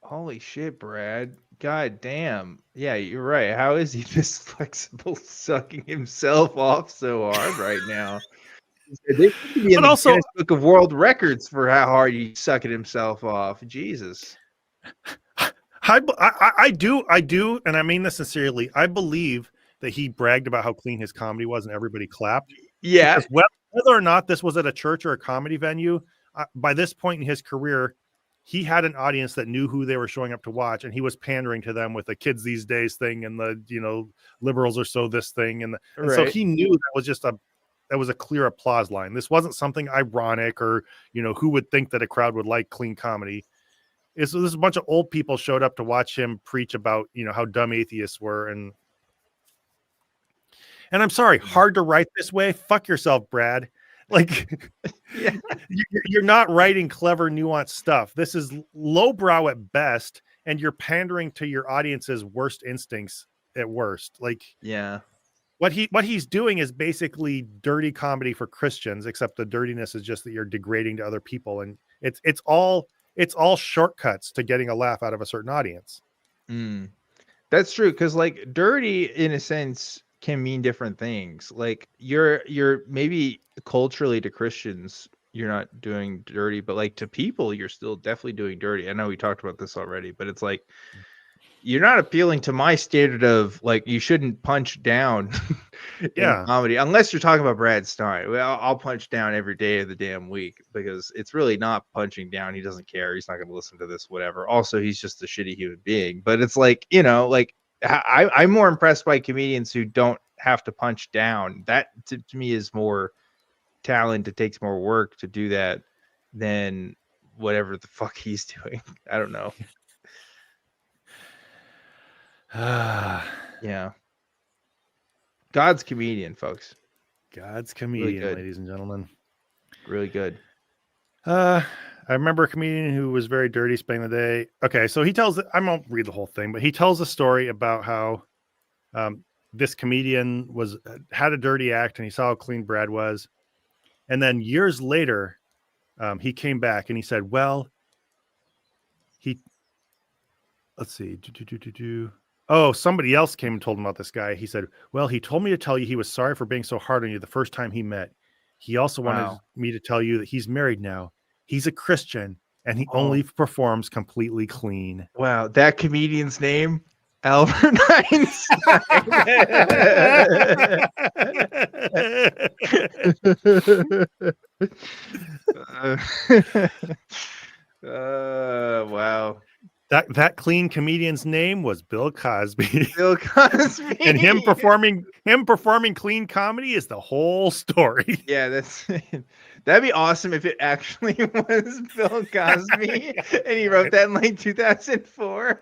Holy shit, Brad. God damn. Yeah, you're right. How is he this flexible, sucking himself off so hard right now? They need to be in But the also, Guinness Book of World Records for how hard he's sucking himself off. Jesus. I do, and I mean this sincerely. I believe that he bragged about how clean his comedy was, and everybody clapped. Yeah. Because whether or not this was at a church or a comedy venue, by this point in his career, he had an audience that knew who they were showing up to watch, and he was pandering to them with the kids these days thing and the liberals are so this thing, and so he knew that was a clear applause line. This wasn't something ironic or who would think that a crowd would like clean comedy. This a bunch of old people showed up to watch him preach about how dumb atheists were, and I'm sorry, hard to write this way. Fuck yourself, Brad. Like, Yeah. you're not writing clever, nuanced stuff. This is lowbrow at best, and you're pandering to your audience's worst instincts at worst. Like, Yeah. what he's doing is basically dirty comedy for Christians, except the dirtiness is just that you're degrading to other people, and it's all shortcuts to getting a laugh out of a certain audience. That's true, because like dirty in a sense can mean different things. Like you're maybe culturally to Christians you're not doing dirty, but like to people you're still definitely doing dirty. I know we talked about this already, but it's like you're not appealing to my standard of like you shouldn't punch down in comedy unless you're talking about Brad Stine. Well, I'll punch down every day of the damn week because it's really not punching down. He doesn't care. He's not going to listen to this, whatever. Also, he's just a shitty human being. But it's like, like I'm more impressed by comedians who don't have to punch down. That to me is more talent. It takes more work to do that than whatever the fuck he's doing. I don't know. Yeah. God's comedian, folks. God's comedian, really ladies and gentlemen. Really good. I remember a comedian who was very dirty spending the day. Okay, so he tells, I won't read the whole thing, but he tells a story about how this comedian had a dirty act and he saw how clean Brad was. And then years later, he came back and he said, well, let's see. Oh, somebody else came and told him about this guy. He said, well, he told me to tell you he was sorry for being so hard on you the first time he met. He also wanted me to tell you that he's married now. He's a Christian and he only performs completely clean. Wow. That comedian's name, Albert Einstein. Wow. That clean comedian's name was Bill Cosby. Bill Cosby. And him performing clean comedy is the whole story. Yeah, that'd be awesome if it actually was Bill Cosby and he wrote that in like 2004.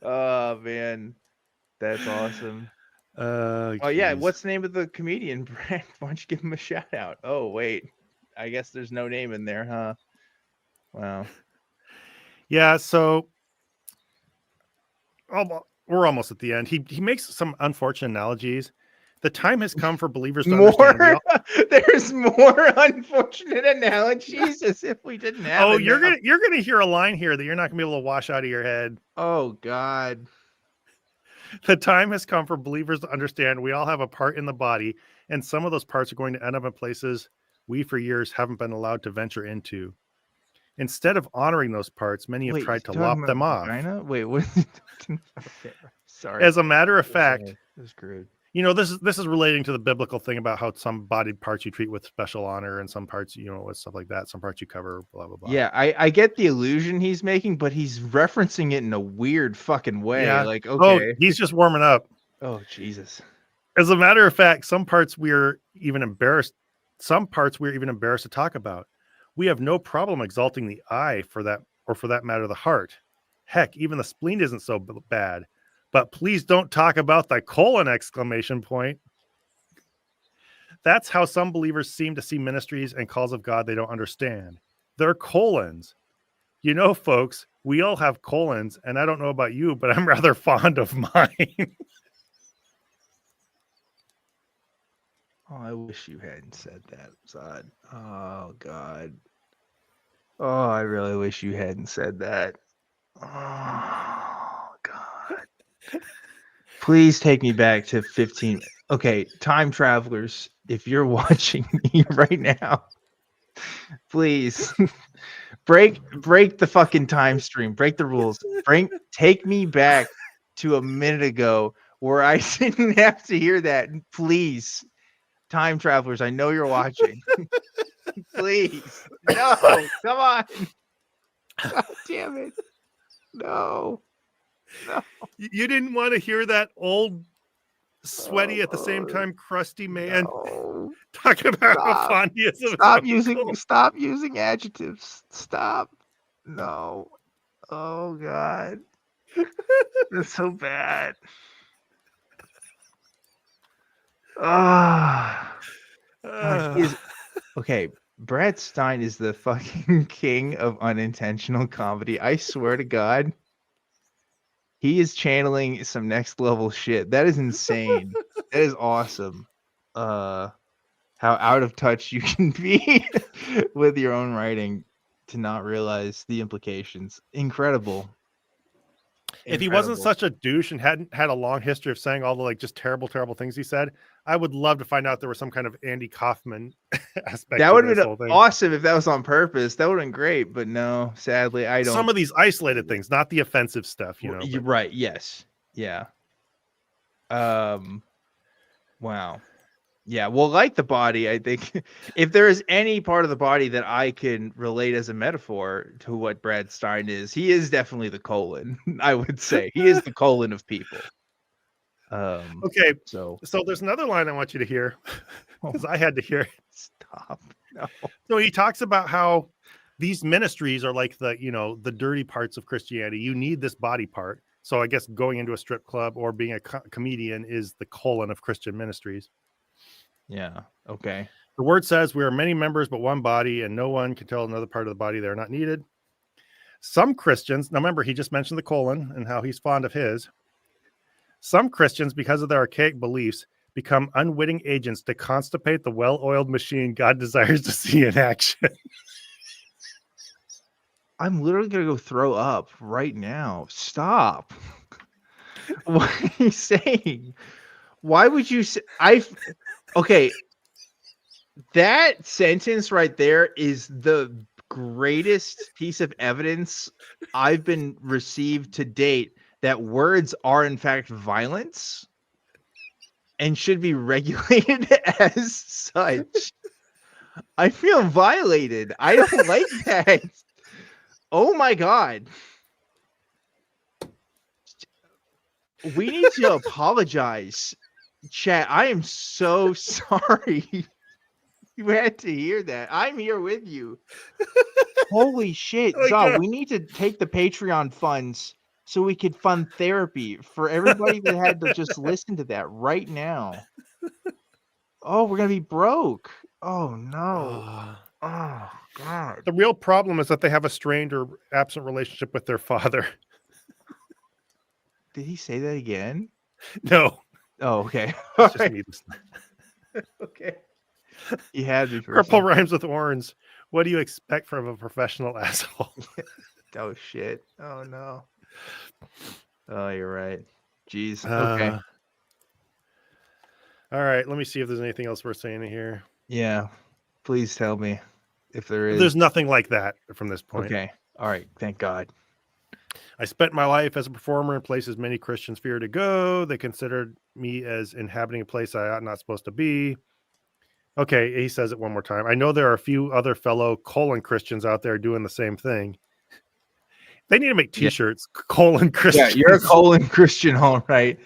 Oh man, that's awesome. Oh yeah, geez. what's the name of the comedian, Brad? Why don't you give him a shout out? Oh wait, I guess there's no name in there, huh? Wow. Yeah, so we're almost at the end. He makes some unfortunate analogies. The time has come for believers to understand. More? There's more unfortunate analogies, as if we didn't have Oh, enough. you're gonna hear a line here that you're not gonna be able to wash out of your head. Oh God. The time has come for believers to understand we all have a part in the body, and some of those parts are going to end up in places we for years haven't been allowed to venture into. Instead of honoring those parts, many have Wait, is tried he to talking lop about them the off. vagina? Wait, what is he talking about? Okay, sorry. As a matter of Sorry. fact, That's crude. you know, this is relating to the biblical thing about how some body parts you treat with special honor and some parts, you know, with stuff like that. Some parts you cover, blah, blah, blah. Yeah, I get the illusion he's making, but he's referencing it in a weird fucking way. Yeah. Like, Oh, okay. he's just warming up. Oh, Jesus. As a matter of fact, some parts we're even embarrassed to talk about. We have no problem exalting the eye for that, or for that matter, the heart. Heck, even the spleen isn't so bad. But please don't talk about the colon! Exclamation point. That's how some believers seem to see ministries and calls of God they don't understand. They're colons. You know, folks, we all have colons, and I don't know about you, but I'm rather fond of mine. Oh, I wish you hadn't said that, Zod. Oh, God. Oh, I really wish you hadn't said that. Oh, God. Please take me back to 15. Okay, time travelers, if you're watching me right now, please break the fucking time stream. Break the rules. Take me back to a minute ago where I didn't have to hear that. Please. Time travelers, I know you're watching. Please. No, come on. God damn it. No. No. You didn't want to hear that old, sweaty, at the same time crusty man No. talking about how fond he is of Stop using adjectives. Stop. No. Oh God. That's so bad. Ah. Okay. Brad Stine is the fucking king of unintentional comedy. I swear to God, he is channeling some next level shit. That is insane. That is awesome. How out of touch you can be with your own writing to not realize the implications. Incredible. If he wasn't such a douche and hadn't had a long history of saying all the like just terrible things he said, I would love to find out there was some kind of Andy Kaufman aspect. That would have been been awesome if that was on purpose. That would have been great, but no, sadly, I don't. Some of these isolated things, not the offensive stuff, you know. You're right. Yes. Yeah. Wow. Yeah, well, like the body, I think if there is any part of the body that I can relate as a metaphor to what Brad Stine is, he is definitely the colon. I would say he is the colon of people. Okay, so there's another line I want you to hear because I had to hear it. Stop. No. So he talks about how these ministries are like the, you know, the dirty parts of Christianity. You need this body part. So I guess going into a strip club or being a comedian is the colon of Christian ministries. Yeah. Okay. The word says we are many members, but one body, and no one can tell another part of the body they're not needed. Some Christians, now remember, he just mentioned the colon and how he's fond of his. Some Christians, because of their archaic beliefs, become unwitting agents to constipate the well-oiled machine God desires to see in action. I'm literally going to go throw up right now. Stop. What are you saying? Why would you say okay, that sentence right there is the greatest piece of evidence I've been received to date that words are in fact violence and should be regulated as such. I feel violated. I don't like that. Oh my God. We need to apologize. Chat, I am so sorry. You had to hear that. I'm here with you. Holy shit. Oh, Zah, we need to take the Patreon funds so we could fund therapy for everybody that had to just listen to that right now. Oh, we're gonna be broke. Oh no. Oh God. The real problem is that they have a strained or absent relationship with their father. Did he say that again? No, Oh, okay. it's just me. Okay. He had me for a Purple second. rhymes with orange. What do you expect from a professional asshole? Oh shit. Oh no. Oh, you're right. Jeez. Okay. All right, let me see if there's anything else worth saying in here. Yeah. Please tell me if there is. There's nothing like that from this point. Okay. All right. Thank God. I spent my life as a performer in places many Christians fear to go. They considered me as inhabiting a place I ought not supposed to be. Okay, he says it one more time. I know there are a few other fellow Christians out there doing the same thing. They need to make Yeah. T-shirts, Christians. Yeah, you're a Christian, all right.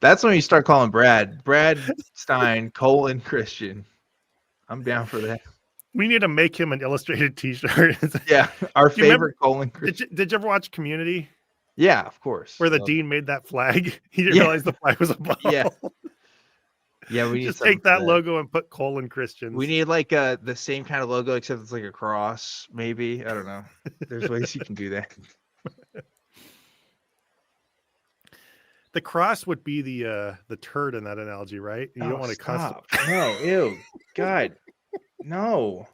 That's when you start calling Brad Stine, Christian. I'm down for that. We need to make him an illustrated T-shirt. Yeah, our Do you remember- favorite Christian. Did you ever watch Community? Yeah, of course. Where the dean made that flag? He didn't realize the flag was a ball. Yeah. Yeah, we need just something take for that logo and put Christians. We need like the same kind of logo, except it's like a cross, maybe. I don't know. There's ways you can do that. The cross would be the turd in that analogy, right? You don't want to stop. No, ew. God. No.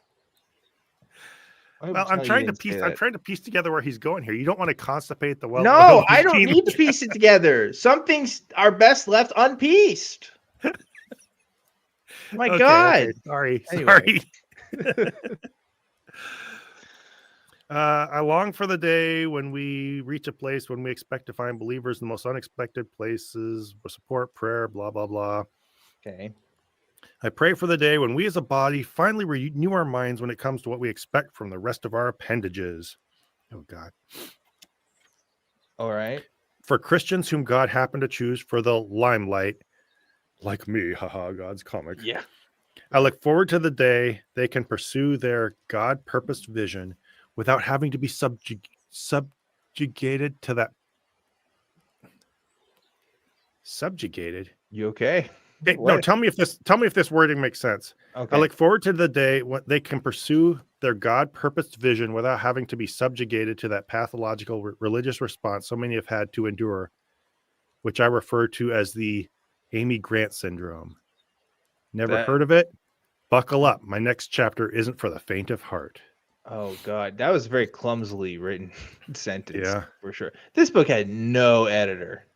Well, I'm trying to piece together where he's going here. You don't want to constipate the well. No, I don't need to piece it together. Some things are best left unpieced. My God. Okay. Sorry. Anyway. Sorry. I long for the day when we reach a place when we expect to find believers in the most unexpected places, support, prayer, blah, blah, blah. Okay. I pray for the day when we as a body finally renew our minds when it comes to what we expect from the rest of our appendages. Oh, God. All right. For Christians whom God happened to choose for the limelight, like me, haha, God's comic. Yeah. I look forward to the day they can pursue their God-purposed vision without having to be subjugated to that. Subjugated? You okay? No, tell me if this wording makes sense. Okay. I look forward to the day when they can pursue their God-purposed vision without having to be subjugated to that pathological religious response so many have had to endure, which I refer to as the Amy Grant syndrome. Never heard of it? Buckle up. My next chapter isn't for the faint of heart. Oh, God. That was a very clumsily written sentence. Yeah. For sure. This book had no editor.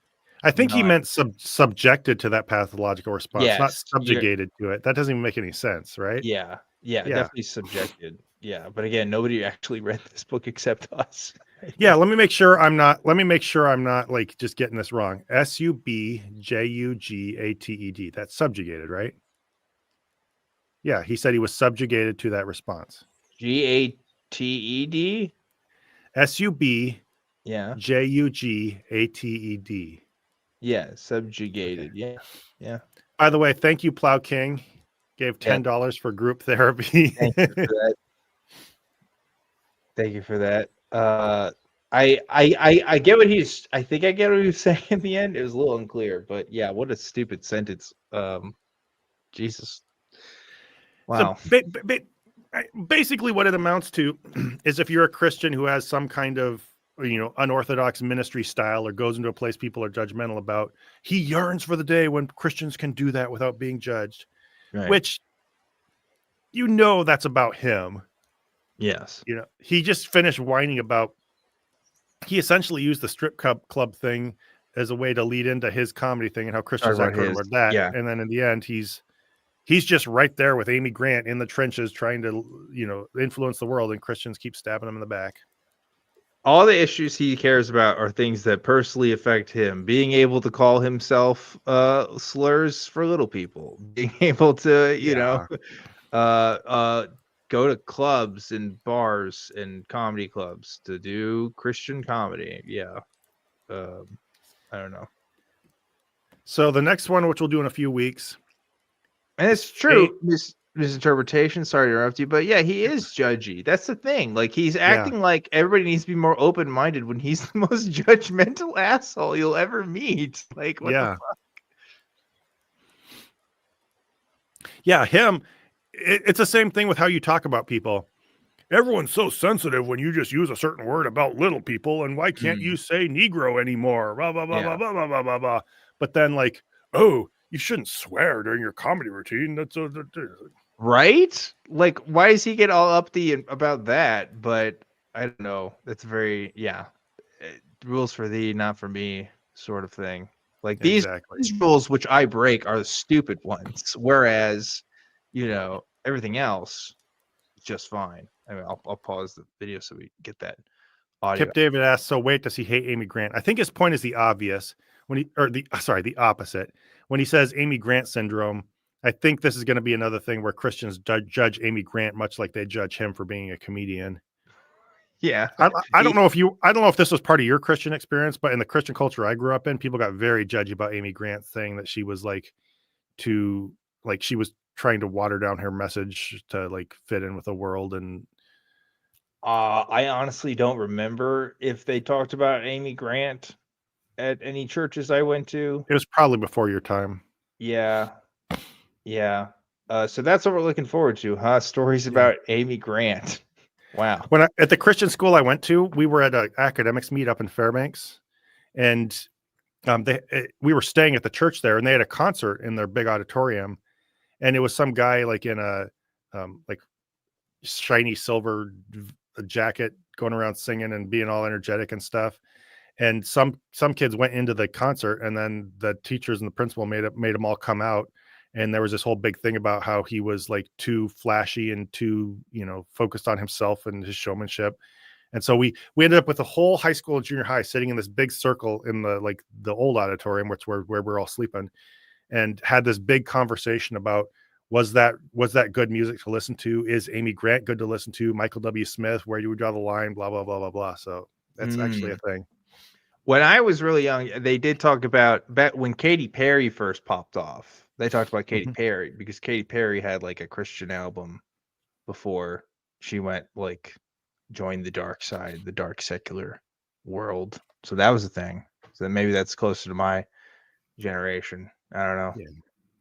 I think he meant subjected to that pathological response, not subjugated to it. That doesn't even make any sense, right? Yeah. Definitely subjected. Yeah, but again, nobody actually read this book except us. Yeah, let me make sure I'm not like just getting this wrong. Subjugated. That's subjugated, right? Yeah, he said he was subjugated to that response. Gated. Yeah. Jugated. Yeah, subjugated. Okay. Yeah. By the way, thank you, Plow King. Gave $10 for group therapy. Thank you for that. Thank you for that. I get what I think I get what he was saying in the end. It was a little unclear, but yeah, what a stupid sentence. Jesus. Wow. So basically what it amounts to is if you're a Christian who has some kind of unorthodox ministry style or goes into a place people are judgmental about, he yearns for the day when Christians can do that without being judged, right. Which that's about him. Yes. He just finished whining about, he essentially used the strip club thing as a way to lead into his comedy thing and how Christians echoed about that. Yeah. And then in the end, he's just right there with Amy Grant in the trenches trying to, influence the world, and Christians keep stabbing him in the back. All the issues he cares about are things that personally affect him. Being able to call himself slurs for little people. Being able to, go to clubs and bars and comedy clubs to do Christian comedy. Yeah. I don't know. So the next one, which we'll do in a few weeks. And it's true. misinterpretation. Sorry to interrupt you, but yeah, he is judgy. That's the thing. Like he's Yeah. acting like everybody needs to be more open-minded when he's the most judgmental asshole you'll ever meet. Like what the fuck? Yeah, him. It's the same thing with how you talk about people. Everyone's so sensitive when you just use a certain word about little people, and why can't you say Negro anymore? Blah blah blah Yeah. blah blah blah blah blah. But then, like, oh, you shouldn't swear during your comedy routine. That's Right? Like, why does he get all uppity about that? But I don't know. That's very rules for thee, not for me, sort of thing. Like these rules which I break are the stupid ones, whereas everything else is just fine. I mean, I'll pause the video so we get that audio. Kip David asks, so wait, does he hate Amy Grant? I think his point is the obvious the opposite. When he says Amy Grant syndrome, I think this is going to be another thing where Christians judge Amy Grant much like they judge him for being a comedian. Yeah. I don't know if this was part of your Christian experience, but in the Christian culture I grew up in, people got very judgy about Amy Grant, saying that she was she was trying to water down her message to like fit in with the world. And I honestly don't remember if they talked about Amy Grant at any churches I went to. It was probably before your time. Yeah. Yeah. So that's what we're looking forward to, huh? Stories about Amy Grant. Wow. At the Christian school I went to, we were at an academics meet up in Fairbanks, and we were staying at the church there, and they had a concert in their big auditorium, and it was some guy like in a like shiny silver jacket going around singing and being all energetic and stuff. And some kids went into the concert, and then the teachers and the principal made them all come out. And there was this whole big thing about how he was like too flashy and too, focused on himself and his showmanship. And so we ended up with the whole high school and junior high sitting in this big circle in the old auditorium, which where we're all sleeping, and had this big conversation about was that good music to listen to? Is Amy Grant good to listen to? Michael W. Smith, where do we draw the line? Blah blah blah blah blah. So that's actually a thing. When I was really young, they did talk about back when Katy Perry first popped off. They talked about Katy Perry because Katy Perry had like a Christian album before she went joined the dark side, the dark secular world. So that was a thing. So maybe that's closer to my generation. I don't know. Yeah.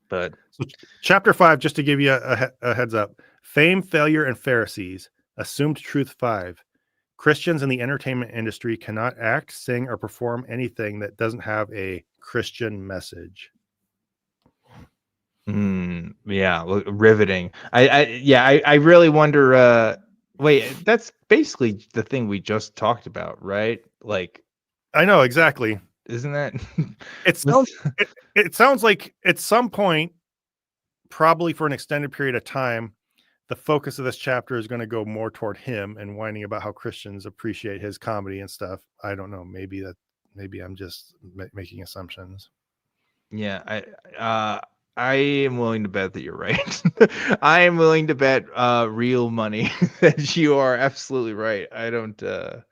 But so chapter 5, just to give you a heads up: Fame, Failure, and Pharisees. Assumed Truth 5. Christians in the entertainment industry cannot act, sing, or perform anything that doesn't have a Christian message. Yeah, riveting. I really wonder. Wait, that's basically the thing we just talked about, right? Like, I know exactly. Isn't that? It sounds like at some point, probably for an extended period of time, the focus of this chapter is going to go more toward him and whining about how Christians appreciate his comedy and stuff. I don't know. Maybe I'm just making assumptions. Yeah, I am willing to bet that you're right. I am willing to bet real money that you are absolutely right. I don't doubt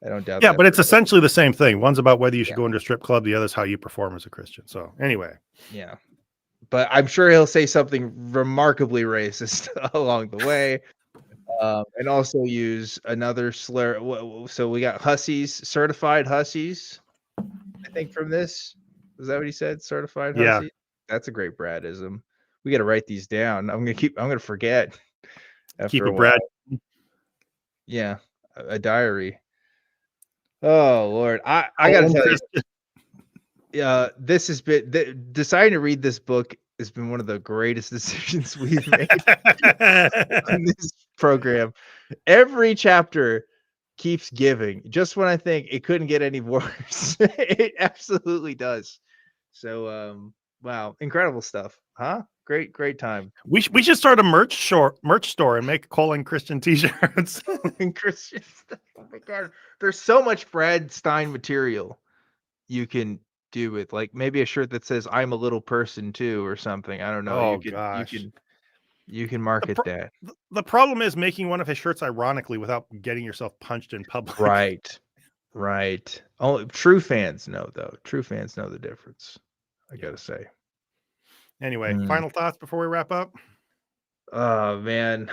that. Yeah, but it's essentially the same thing. One's about whether you should go into a strip club. The other's how you perform as a Christian. So anyway. Yeah. But I'm sure he'll say something remarkably racist along the way. And also use another slur. So we got hussies, certified hussies, I think, from this. Is that what he said? Certified hussies? Yeah. That's a great Bradism. We got to write these down. I'm going to forget. Keep a Brad. Yeah. A diary. Oh, Lord. I got to tell you. This has been deciding to read this book has been one of the greatest decisions we've made on this program. Every chapter keeps giving. Just when I think it couldn't get any worse, it absolutely does. So, wow, incredible stuff, huh? Great time. We should start a merch store and make Colin Christian t-shirts. And Christian stuff. Oh my God, there's so much Brad Stine material you can do with, like, maybe a shirt that says "I'm a little person too" or something. I don't know. Oh, gosh. You can market that. The problem is making one of his shirts ironically without getting yourself punched in public. Right. Oh, true fans know, though. True fans know the difference. I gotta say. Anyway, final thoughts before we wrap up. Oh man.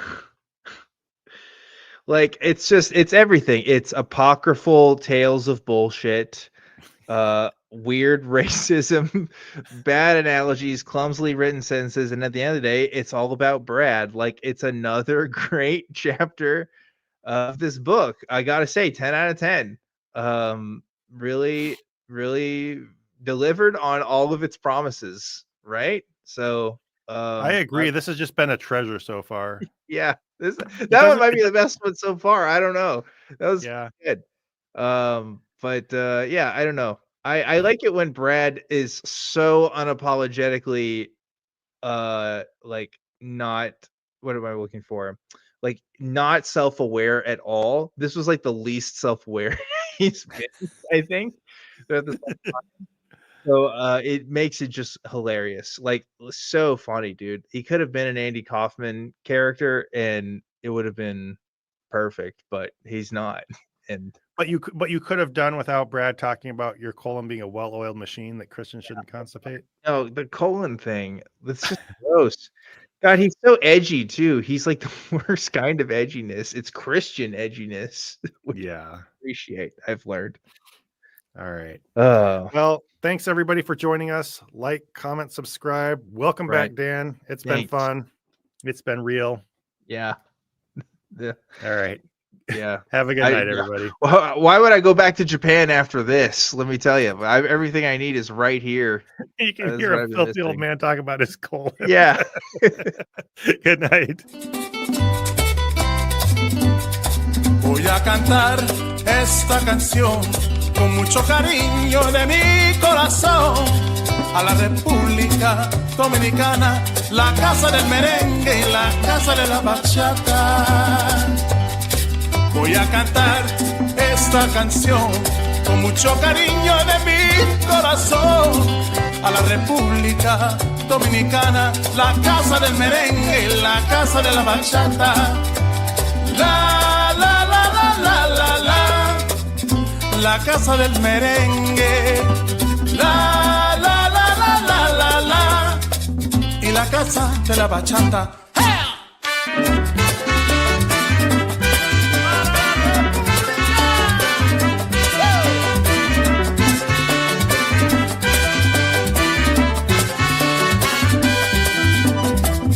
Like it's everything. It's apocryphal tales of bullshit, weird racism, bad analogies, clumsily written sentences, and at the end of the day, it's all about Brad. Like it's another great chapter of this book. I gotta say, 10 out of 10. Really, really delivered on all of its promises, right? So I agree. This has just been a treasure so far. yeah, that one doesn't might be the best one so far. I don't know. That was Yeah. good. But yeah, I don't know. I like it when Brad is so unapologetically like not what am I looking for? Like not self-aware at all. This was like the least self-aware he's been, I think. throughout this whole time. So it makes it just hilarious. Like so funny, dude. He could have been an Andy Kaufman character and it would have been perfect, but he's not. And But you could have done without Brad talking about your colon being a well-oiled machine that Christians shouldn't constipate. no, the colon thing, that's just gross. God, he's so edgy too. He's like the worst kind of edginess. It's Christian edginess, which I Yeah. appreciate. I've learned. All right. Oh, Well, thanks everybody for joining us. Like, comment, subscribe. Welcome Right. back, Dan. It's been Thanks. fun. It's been real. yeah. Yeah. All right. Yeah. Have a good night, everybody. Why would I go back to Japan after this? Let me tell you, everything I need is right here. You can That's hear what a I've been filthy old missing. man talk about his colon. Yeah. Good night. Voy a cantar esta canción con mucho cariño de mi corazón a la República Dominicana, la casa del merengue y la casa de la bachata. Voy a cantar esta canción con mucho cariño de mi corazón a la República Dominicana, la casa del merengue y la casa de la bachata. La, la, la, la, la, la, la, la casa del merengue. La, la, la, la, la, la, la, y la casa de la bachata.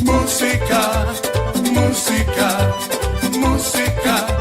Música, música, música.